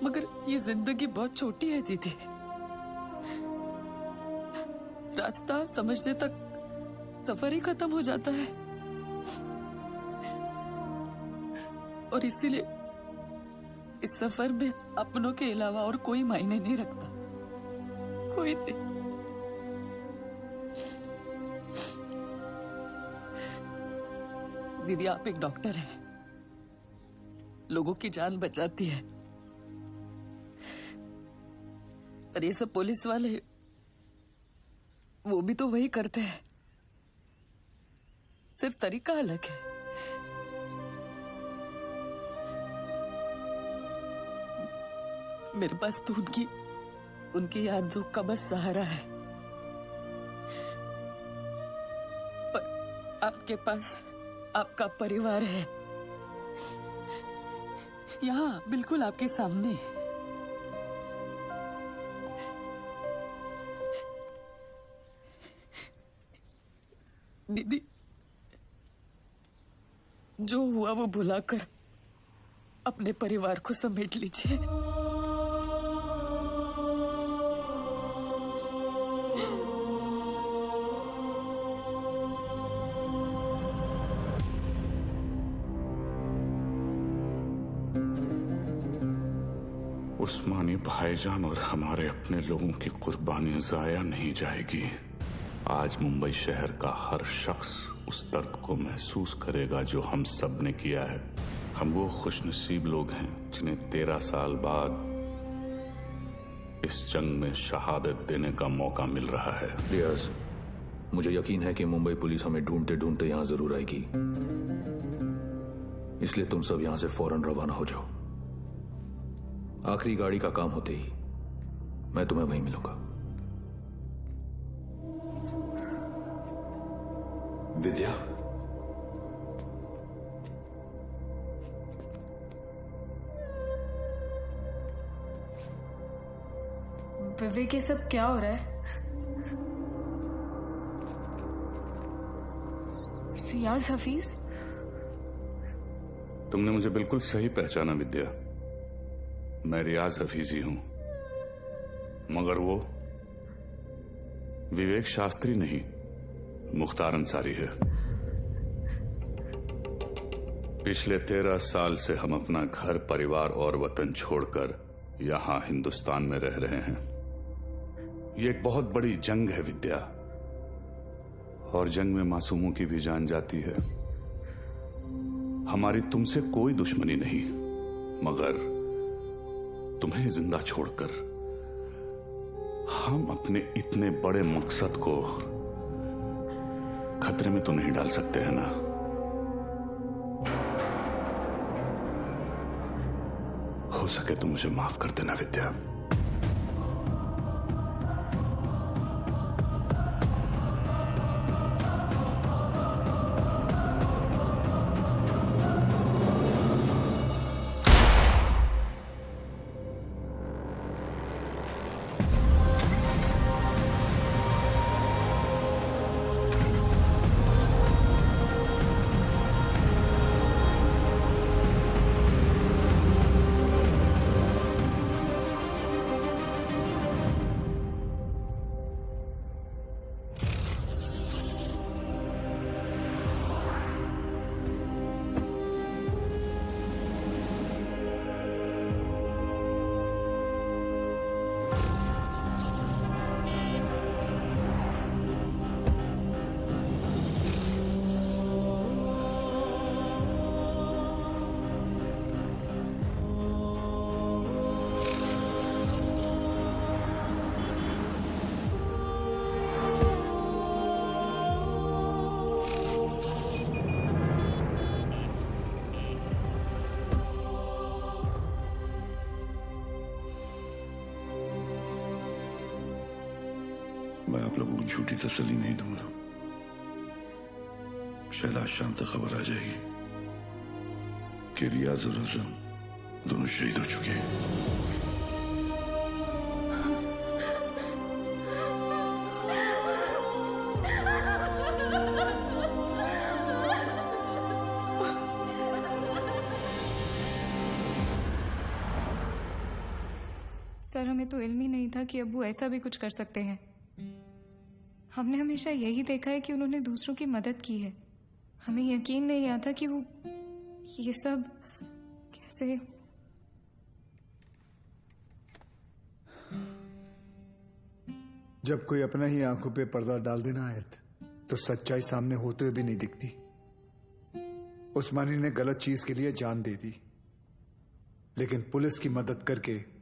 मगर ये जिंदगी बहुत छोटी है दीदी। रास्ता समझने तक सफर ही खत्म हो जाता है। और इसीलिए इस सफर में अपनों के अलावा और कोई मायने नहीं रखता, कोई नहीं। दीदी आप एक डॉक्टर हैं, लोगों की जान बचाती है। और ये सब पुलिस वाले, वो भी तो वही करते हैं, सिर्फ तरीका अलग है। मेरे पास तो उनकी यादों का बस सहारा है। पर आपके पास आपका परिवार है, यहाँ बिल्कुल आपके सामने। दीदी जो हुआ वो भुलाकर अपने परिवार को समेट लीजिए। उस्मानी भाईजान और हमारे अपने लोगों की कुर्बानी जाया नहीं जाएगी। आज मुंबई शहर का हर शख्स उस दर्द को महसूस करेगा जो हम सब ने किया है। हम वो खुशनसीब लोग हैं जिन्हें 13 साल बाद इस जंग में शहादत देने का मौका मिल रहा है। रियाज, मुझे यकीन है कि मुंबई पुलिस हमें ढूंढते ढूंढते यहाँ जरूर आएगी, इसलिए तुम सब यहाँ से फौरन रवाना हो जाओ। आखिरी गाड़ी का काम होते ही मैं तुम्हें वहीं मिलूंगा। विद्या, विवेक ये सब क्या हो रहा है? रियाज हफीज? तुमने मुझे बिल्कुल सही पहचाना विद्या। मैं रियाज हफीज ही हूं, मगर वो विवेक शास्त्री नहीं, मुख्तार अंसारी है। पिछले 13 साल से हम अपना घर, परिवार और वतन छोड़कर यहां हिंदुस्तान में रह रहे हैं। ये एक बहुत बड़ी जंग है विद्या, और जंग में मासूमों की भी जान जाती है। हमारी तुमसे कोई दुश्मनी नहीं, मगर तुम्हें जिंदा छोड़कर हम अपने इतने बड़े मकसद को खतरे में तो नहीं डाल सकते हैं ना। हो सके तो मुझे माफ कर देना विद्या। मैं आप लोगों को झूठी तसल्ली नहीं दूंगा। शायद आज शाम तक खबर आ जाएगी कि रियाज और आजम दोनों शहीद हो चुके हैं। सर हमें तो इल्म ही नहीं था कि अब्बू ऐसा भी कुछ कर सकते हैं। हमने हमेशा यही देखा है कि उन्होंने दूसरों की मदद की है। हमें यकीन नहीं आता कि वो ये सब कैसे। जब कोई अपना ही आंखों पे पर्दा डाल देना आयत, तो सच्चाई सामने होते हुए भी नहीं दिखती। उस्मानी ने गलत चीज के लिए जान दे दी, लेकिन पुलिस की मदद करके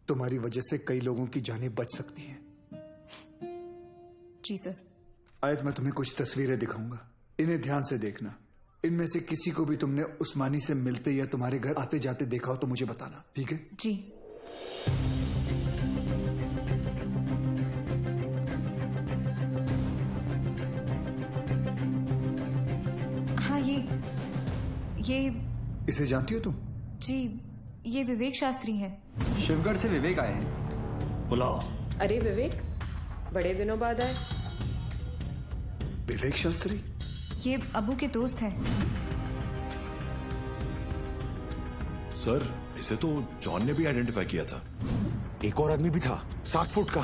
तुम्हारी वजह से कई लोगों की जानें बच सकती हैं। जी सर। आयत, मैं तुम्हें कुछ तस्वीरें दिखाऊंगा, इन्हें ध्यान से देखना। इनमें से किसी को भी तुमने उस्मानी से मिलते या तुम्हारे घर आते जाते देखा हो तो मुझे बताना, ठीक है? जी। हाँ, ये इसे जानती हो तुम? जी, ये विवेक शास्त्री हैं। शिवगढ़ से विवेक आए हैं। बुलाओ। अरे विवेक, बड़े दिनों बाद आए। विवेक शास्त्री? ये अबू के दोस्त हैं। सर, इसे तो जॉन ने भी आइडेंटिफाई किया था। एक और आदमी भी था, 7 फुट का।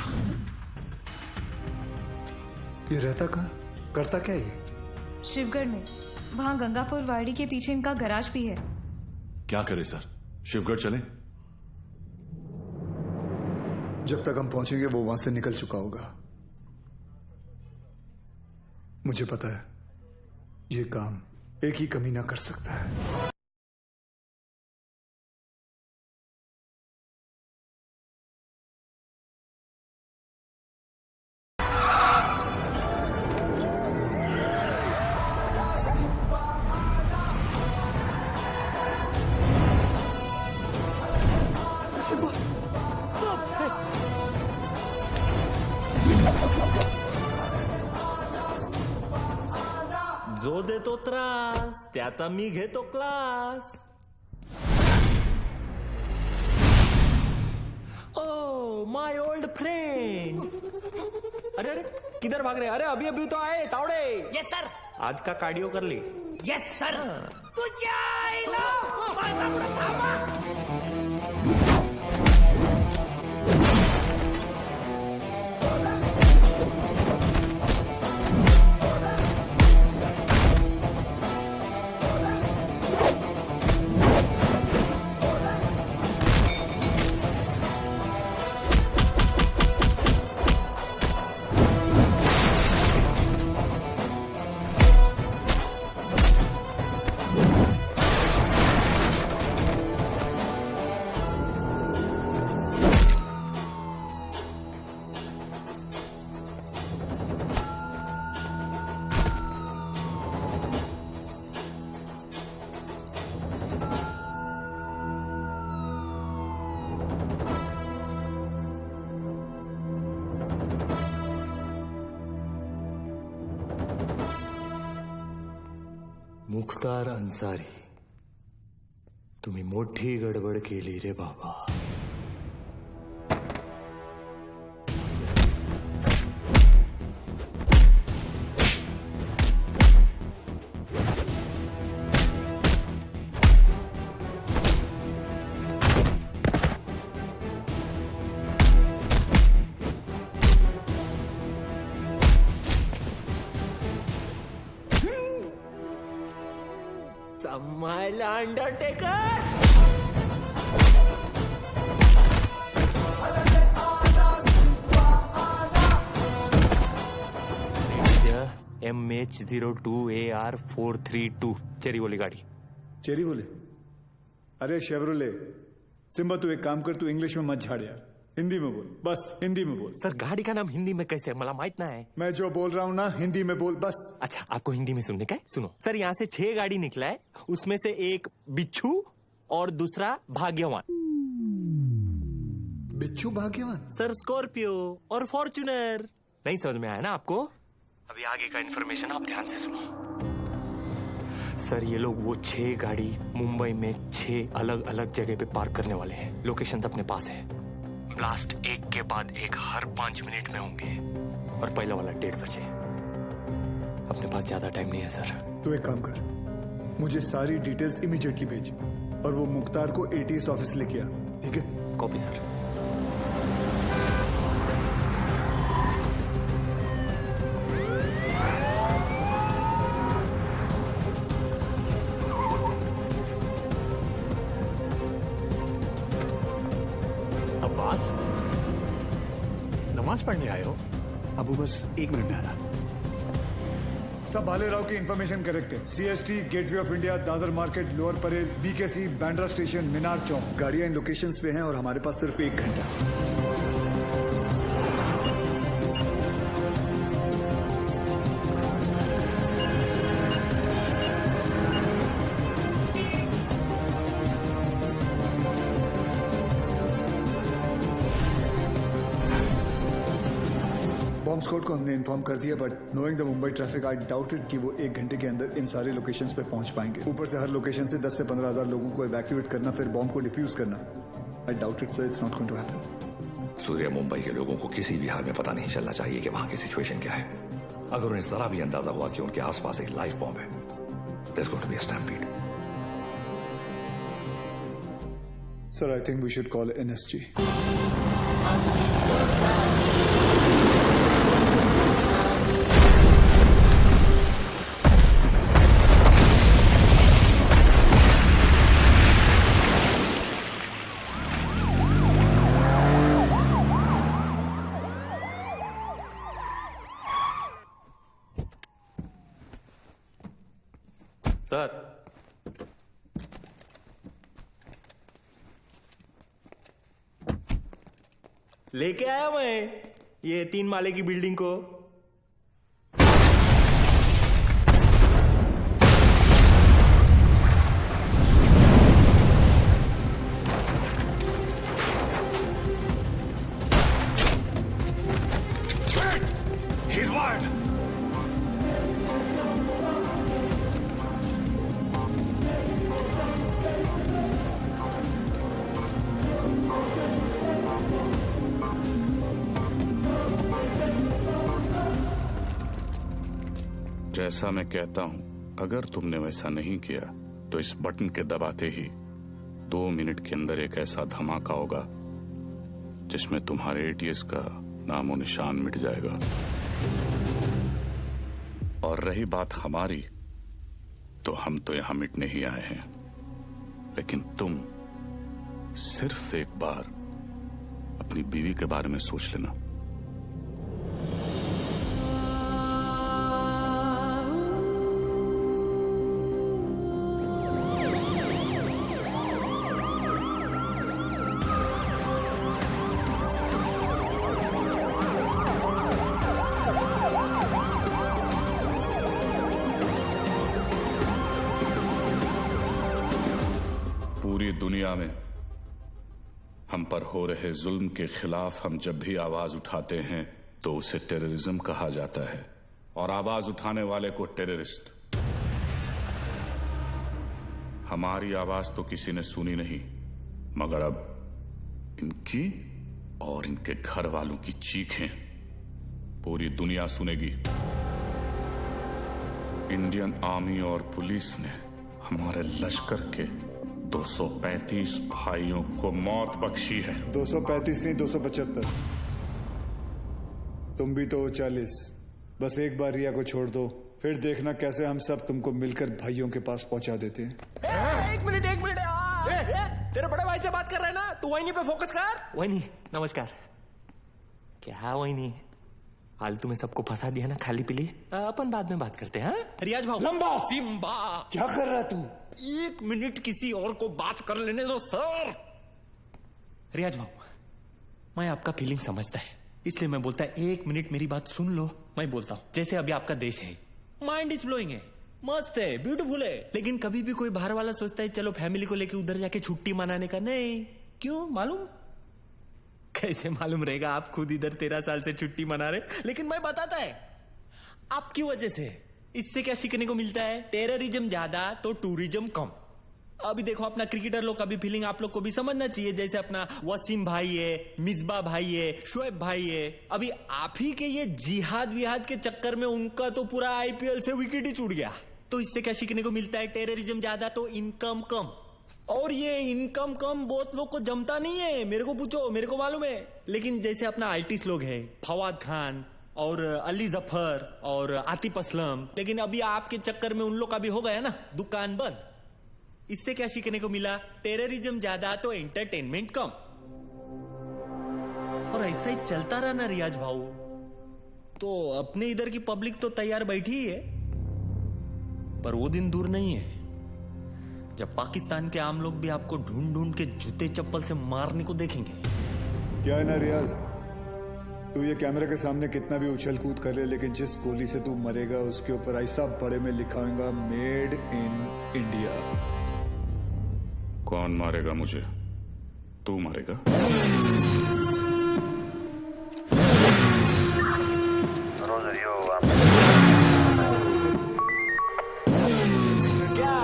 ये रहता कहाँ, करता क्या ये? शिवगढ़ में, वहाँ गंगापुर वाड़ी के पीछे इनका गैराज भी है। क्या करे सर, शिवगढ़ चले? जब तक हम पहुंचेंगे वो वहां से निकल चुका होगा। मुझे पता है ये काम एक ही कमीना कर सकता है। जो देतो त्रास त्याचा मी घेतो class. Oh my old friend. अरे अरे किधर भाग रहे? अरे अभी अभी तो आए तावड़े। Yes sir. आज का कार्डियो कर ली? Yes sir. तुझ्या आईला मुख्तार अन्सारी, तुम्ही मोठी गडबड केली रे बाबा। संभाळला अंडरटेकर। MH02AR432 चेरी बोली गाड़ी। चेरी बोले? अरे शेवरोले, सिम्बा तू एक काम कर, तू इंग्लिश में मत झाड़ यार, हिंदी में बोल, बस हिंदी में बोल। सर गाड़ी का नाम हिंदी में कैसे, मला माहित ना है। मैं जो बोल रहा हूँ ना हिंदी में बोल बस। अच्छा, आपको हिंदी में सुनने का है? सुनो सर, यहाँ से 6 गाड़ी निकला है, उसमें से एक बिच्छू और दूसरा भाग्यवान। बिच्छू भाग्यवान? सर स्कॉर्पियो और फॉर्च्यूनर। नहीं समझ में आया ना आपको? अभी आगे का इन्फॉर्मेशन आप ध्यान से सुनो। सर ये लोग वो 6 गाड़ी मुंबई में 6 अलग अलग जगह पे पार्क करने वाले हैं। लोकेशंस अपने पास है। ब्लास्ट एक के बाद एक हर 5 मिनट में होंगे और पहला वाला 1:30 बजे। अपने पास ज्यादा टाइम नहीं है सर। तू एक काम कर, मुझे सारी डिटेल्स इमीडिएटली भेज और वो मुख्तार को ATS ऑफिस लेके आ, ठीक है? Copy sir. अब्बास, नमाज पढ़ने आए हो? अबू बस 1 मिनट में आ रहा। सब भालेराव की इंफॉर्मेशन करेक्ट है। CST, Gateway of India, Dadar market, Lower Parel, BKC, Bandra station, Minar Chowk, गाड़ियां इन लोकेशंस पे हैं और हमारे पास सिर्फ 1 घंटा। बॉम्ब स्क्वाड को हमने इन्फॉर्म कर दिया, but knowing the Mumbai traffic I doubted कि वो 1 घंटे के अंदर इन सारे लोकेशंस पे पहुंच पाएंगे। ऊपर से हर लोकेशन से 10 से 15 हजार लोगों को इवैक्यूएट करना, फिर बॉम्ब को डिफ्यूज करना। I doubted sir, it's not going to happen. Surya, Mumbai के लोगों को किसी भी हाल में पता नहीं चलना चाहिए कि वहां की सिचुएशन क्या है। अगर उन्हें इस तरह भी अंदाजा हुआ कि उनके आसपास एक लाइव बॉम्ब है, there's going to be a stampede. Sir, I think we should call NSG. Sir, लेके आया मैं ये 3 माले की बिल्डिंग को। She's wired. जैसा मैं कहता हूं, अगर तुमने वैसा नहीं किया तो इस बटन के दबाते ही 2 मिनट के अंदर एक ऐसा धमाका होगा जिसमें तुम्हारे ATS का नामो निशान मिट जाएगा। और रही बात हमारी, तो हम तो यहां मिटने ही आए हैं, लेकिन तुम सिर्फ एक बार अपनी बीवी के बारे में सोच लेना। पूरी दुनिया में हम पर हो रहे जुल्म के खिलाफ हम जब भी आवाज उठाते हैं तो उसे टेररिज्म कहा जाता है, और आवाज उठाने वाले को टेररिस्ट। हमारी आवाज तो किसी ने सुनी नहीं, मगर अब इनकी और इनके घर वालों की चीखें पूरी दुनिया सुनेगी। इंडियन आर्मी और पुलिस ने हमारे लश्कर के 235 भाइयों को मौत बख्शी है। 235 नहीं, 275। तुम भी तो 40। बस एक बार रिया को छोड़ दो, फिर देखना कैसे हम सब तुमको मिलकर भाइयों के पास पहुंचा देते हैं। एक मिनट तेरे बड़े भाई से बात कर रहे हैं ना, तू वही पे फोकस कर। वही नमस्कार। क्या वही फालतू में सबको फंसा दिया ना, खाली पीली। अपन बाद में बात करते हैं। रियाज भाऊ, लंबा सिम्बा, क्या कर रहा तू? 1 मिनट किसी और को बात कर लेने दो सर। रियाज भाऊ, मैं आपका फीलिंग समझता है, इसलिए मैं बोलता है 1 मिनट मेरी बात सुन लो। मैं बोलता हूँ, जैसे अभी आपका देश है, माइंड इज ब्लोइंग है, मस्त है, ब्यूटीफुल है, लेकिन कभी भी कोई बाहर वाला सोचता है चलो फैमिली को लेके उधर जाके छुट्टी मनाने का। नहीं, क्यों मालूम? कैसे मालूम रहेगा? आप खुद इधर 13 साल से छुट्टी मना रहे, लेकिन मैं बताता है आपकी वजह से। इससे क्या सीखने को मिलता है? टेररिज्म ज्यादा तो टूरिज्म कम। अभी देखो अपना क्रिकेटर लोग का भी फीलिंग आप लोग को भी समझना चाहिए। जैसे अपना वसीम भाई है, मिसबा भाई है, शोएब भाई है, अभी आप ही के ये जिहाद विहाद के चक्कर में उनका तो पूरा IPL से विकेट ही छूट गया। तो इससे क्या सीखने को मिलता है? टेररिज्म ज्यादा तो इनकम कम। और ये इनकम कम बहुत लोग को जमता नहीं है, मेरे को पूछो, मेरे को मालूम है। लेकिन जैसे अपना आर्टिस्ट लोग है, फवाद खान और अली जफर और आतिफ असलम, लेकिन अभी आपके चक्कर में उन लोग का भी हो गया ना दुकान बंद। इससे क्या सीखने को मिला? टेररिज्म ज्यादा तो एंटरटेनमेंट कम। और ऐसा ही चलता रहा ना रियाज भाऊ, तो अपने इधर की पब्लिक तो तैयार बैठी ही है। पर वो दिन दूर नहीं है जब पाकिस्तान के आम लोग भी आपको ढूंढ ढूंढ के जूते चप्पल से मारने को देखेंगे। क्या है ना रियाज, तू ये कैमरा के सामने कितना भी उछल कूद कर ले, लेकिन जिस गोली से तू मरेगा उसके ऊपर ऐसा बड़े में लिखा होगा मेड इन इंडिया। कौन मारेगा मुझे? तू मारेगा? क्या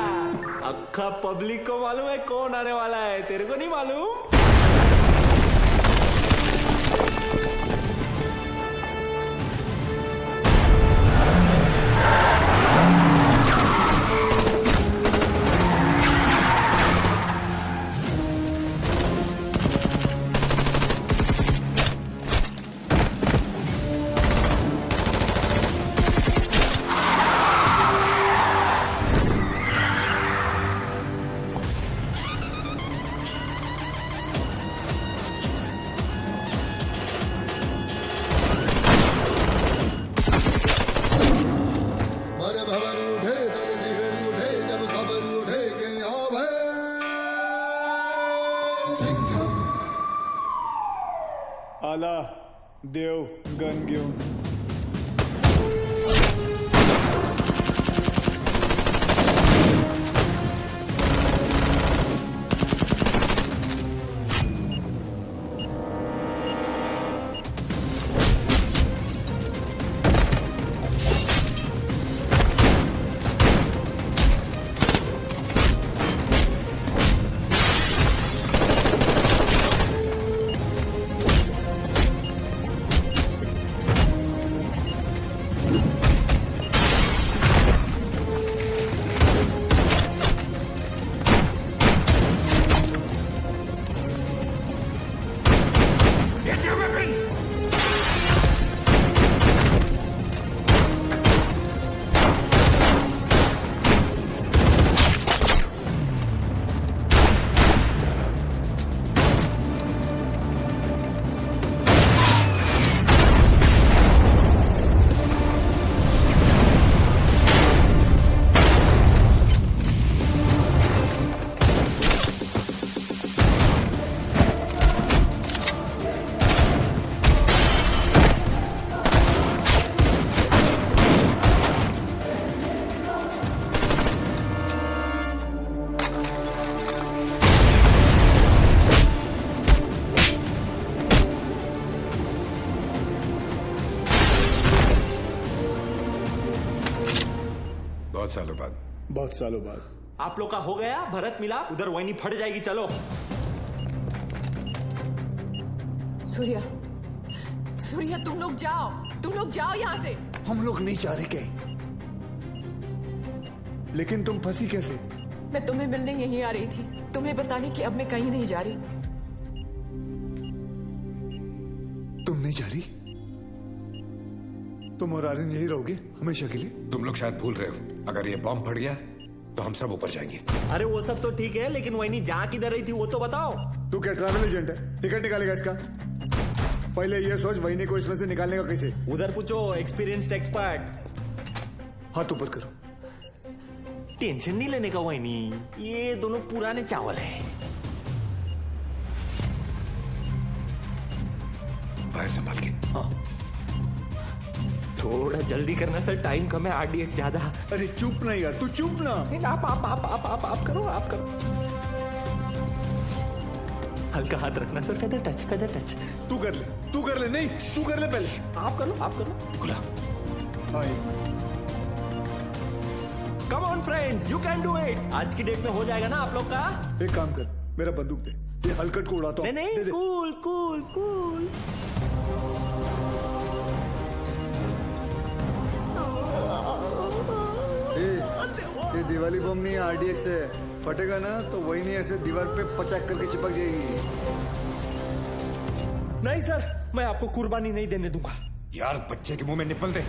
अक्खा पब्लिक को मालूम है कौन आने वाला है, तेरे को नहीं मालूम? आला देव गन घेऊन बहुत सालों बाद आप लोग का हो गया, भरत मिला, उधर वही फट जाएगी। चलो सूर्या, सूर्या तुम लोग जाओ यहाँ से। हम लोग नहीं जा रहे के, लेकिन तुम फंसी कैसे? मैं तुम्हें मिलने यहीं आ रही थी, तुम्हें बताने कि अब मैं कहीं नहीं जा रही। तुम नहीं जा रही? तुम और आर्यन यही रहोगे हमेशा के लिए? तुम लोग शायद भूल रहे हो, अगर ये बॉम्ब फट गया तो हम सब ऊपर जाएंगे। अरे वो सब तो ठीक है, लेकिन वही जा किधर रही थी वो तो बताओ। तू क्या ट्रैवल एजेंट है? टिकट निकालेगा इसका? पहले ये सोच वहीने को इसमें से निकालने का कैसे। उधर पूछो एक्सपीरियंस्ड एक्सपर्ट। हाथ ऊपर करो। टेंशन नहीं लेने का वही, ये दोनों पुराने चावल है। बाहर संभाल के। हाँ थोड़ा जल्दी करना सर, टाइम कम है, आरडीएक्स ज्यादा। अरे चुप ना यार, तू चुप ना। आप करो, आप करो। हल्का हाथ रखना sir, feather touch, feather touch. तू कर ले, नहीं तू कर ले पहले। आप करो। खुला। Come on friends, you can do it. आज की डेट में हो जाएगा ना आप लोग का। एक काम कर, मेरा बंदूक दे, ये हलकट को उड़ाता हूं। नहीं, कूल कूल कूल। ये दिवाली बम नहीं है, आरडीएक्स है। फटेगा ना तो वही नहीं ऐसे दीवार पे पचाक करके चिपक जाएगी। नहीं सर, मैं आपको कुर्बानी नहीं देने दूंगा। यार बच्चे के मुंह में निपल दे।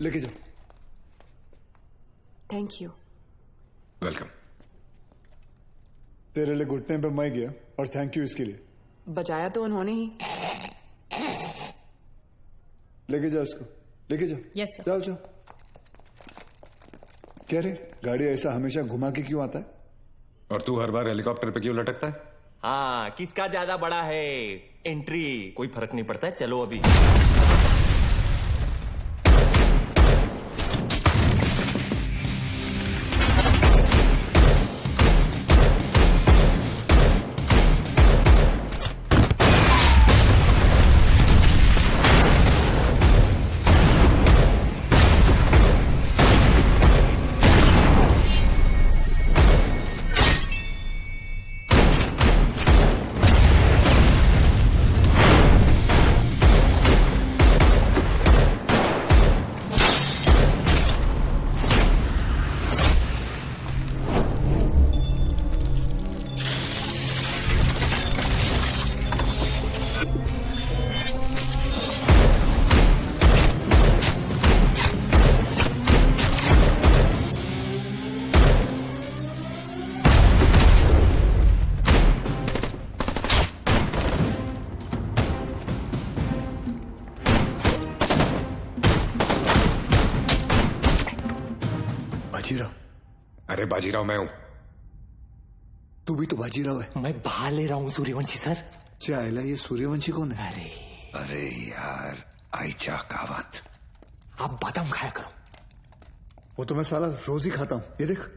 लेके जाओ। Thank you. वेलकम। तेरे लिए घुटने पे मैं गया और थैंक यू इसके लिए। बजाया तो उन्होंने ही। लेके जाओ उसको, लेके जाओ। Yes sir. जाओ जाओ। क्या रे, गाड़ी ऐसा हमेशा घुमा के क्यों आता है? और तू हर बार हेलीकॉप्टर पे क्यों लटकता है? हाँ, किसका ज्यादा बड़ा है एंट्री, कोई फर्क नहीं पड़ता है। चलो अभी। बाजीराव? अरे बाजीराव मैं हूं। तू भी तो बाजीराव है। मैं बाहर ले रहा हूँ सूर्यवंशी सर। चाइला, ये सूर्यवंशी कौन है? अरे यार आइचा कावत। आप बादाम खाया करो। वो तो मैं साला रोज ही खाता हूँ, ये देख।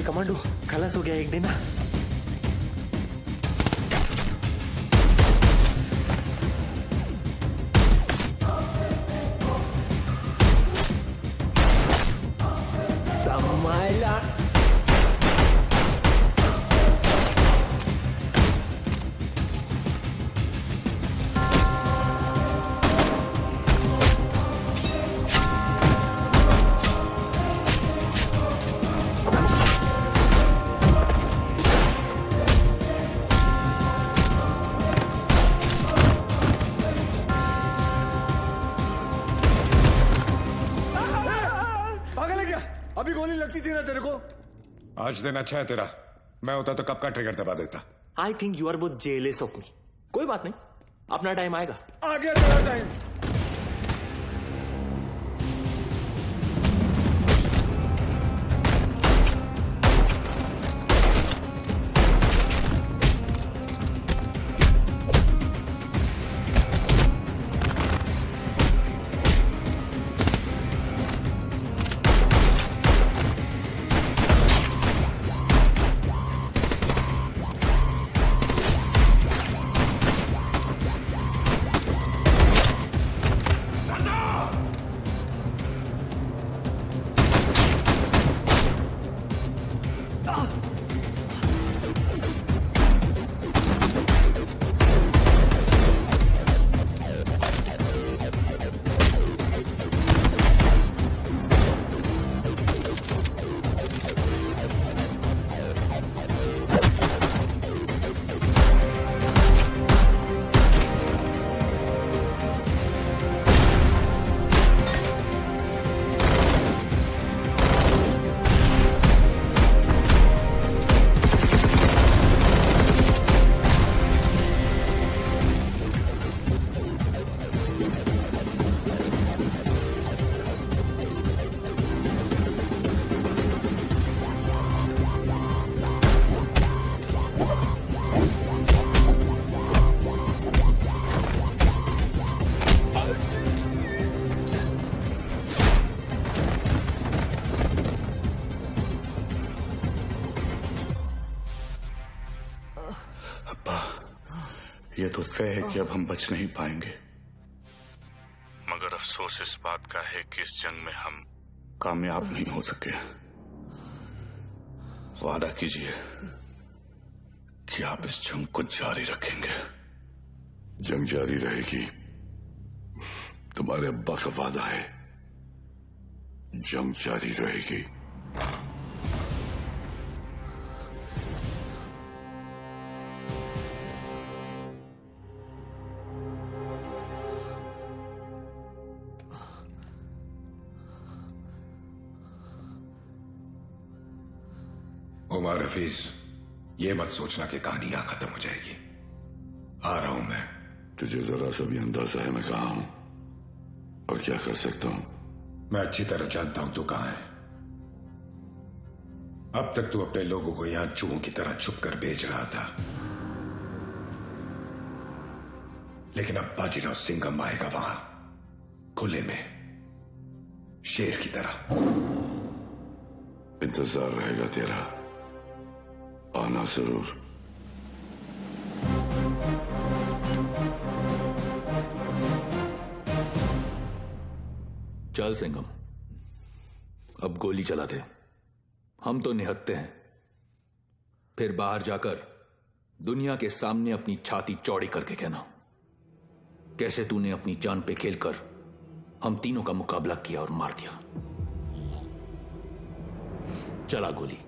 कमांडो खलास हो गया, एक देना। संभाला। अभी गोली लगती थी ना तेरे को। आज दिन अच्छा है तेरा, मैं होता तो कब का ट्रिगर दबा देता। I think you are both jealous of me. कोई बात नहीं, अपना टाइम आएगा। आ गया तेरा टाइम। ये तो तय है कि अब हम बच नहीं पाएंगे, मगर अफसोस इस बात का है कि इस जंग में हम कामयाब नहीं हो सके। वादा कीजिए कि आप इस जंग को जारी रखेंगे। जंग जारी रहेगी, तुम्हारे अब्बा का वादा है। जंग जारी रहेगी। उमर हफीज, ये मत सोचना कि कहानी यहां खत्म हो जाएगी। आ रहा हूं मैं। तुझे जरा सा भी अंदाजा है मैं कहां हूं और क्या कर सकता हूं? मैं अच्छी तरह जानता हूं तू कहां है। अब तक तू अपने लोगों को यहां चूहों की तरह छुप कर बेच रहा था, लेकिन अब बाजीराव सिंघम आएगा वहां खुले में, शेर की तरह। इंतजार रहेगा तेरा, आना जरूर। चल सिंघम, अब गोली चला दे। हम तो निहत्ते हैं, फिर बाहर जाकर दुनिया के सामने अपनी छाती चौड़ी करके कहना कैसे तूने अपनी जान पे खेलकर हम तीनों का मुकाबला किया और मार दिया। चला गोली।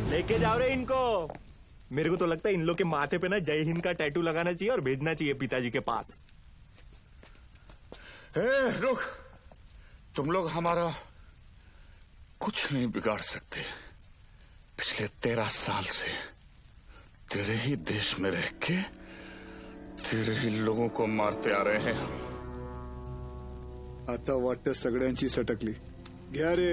लेके जाओ रे इनको। मेरे को तो लगता है इन लोग के माथे पे ना जय हिंद का टैटू लगाना चाहिए और भेजना चाहिए पिताजी के पास। रुक, तुम लोग हमारा कुछ नहीं बिगाड़ सकते। पिछले 13 साल से तेरे ही देश में रह के तेरे ही लोगों को मारते आ रहे हैं। आता वाटतं सगळ्यांची सटकली। घ्या रे।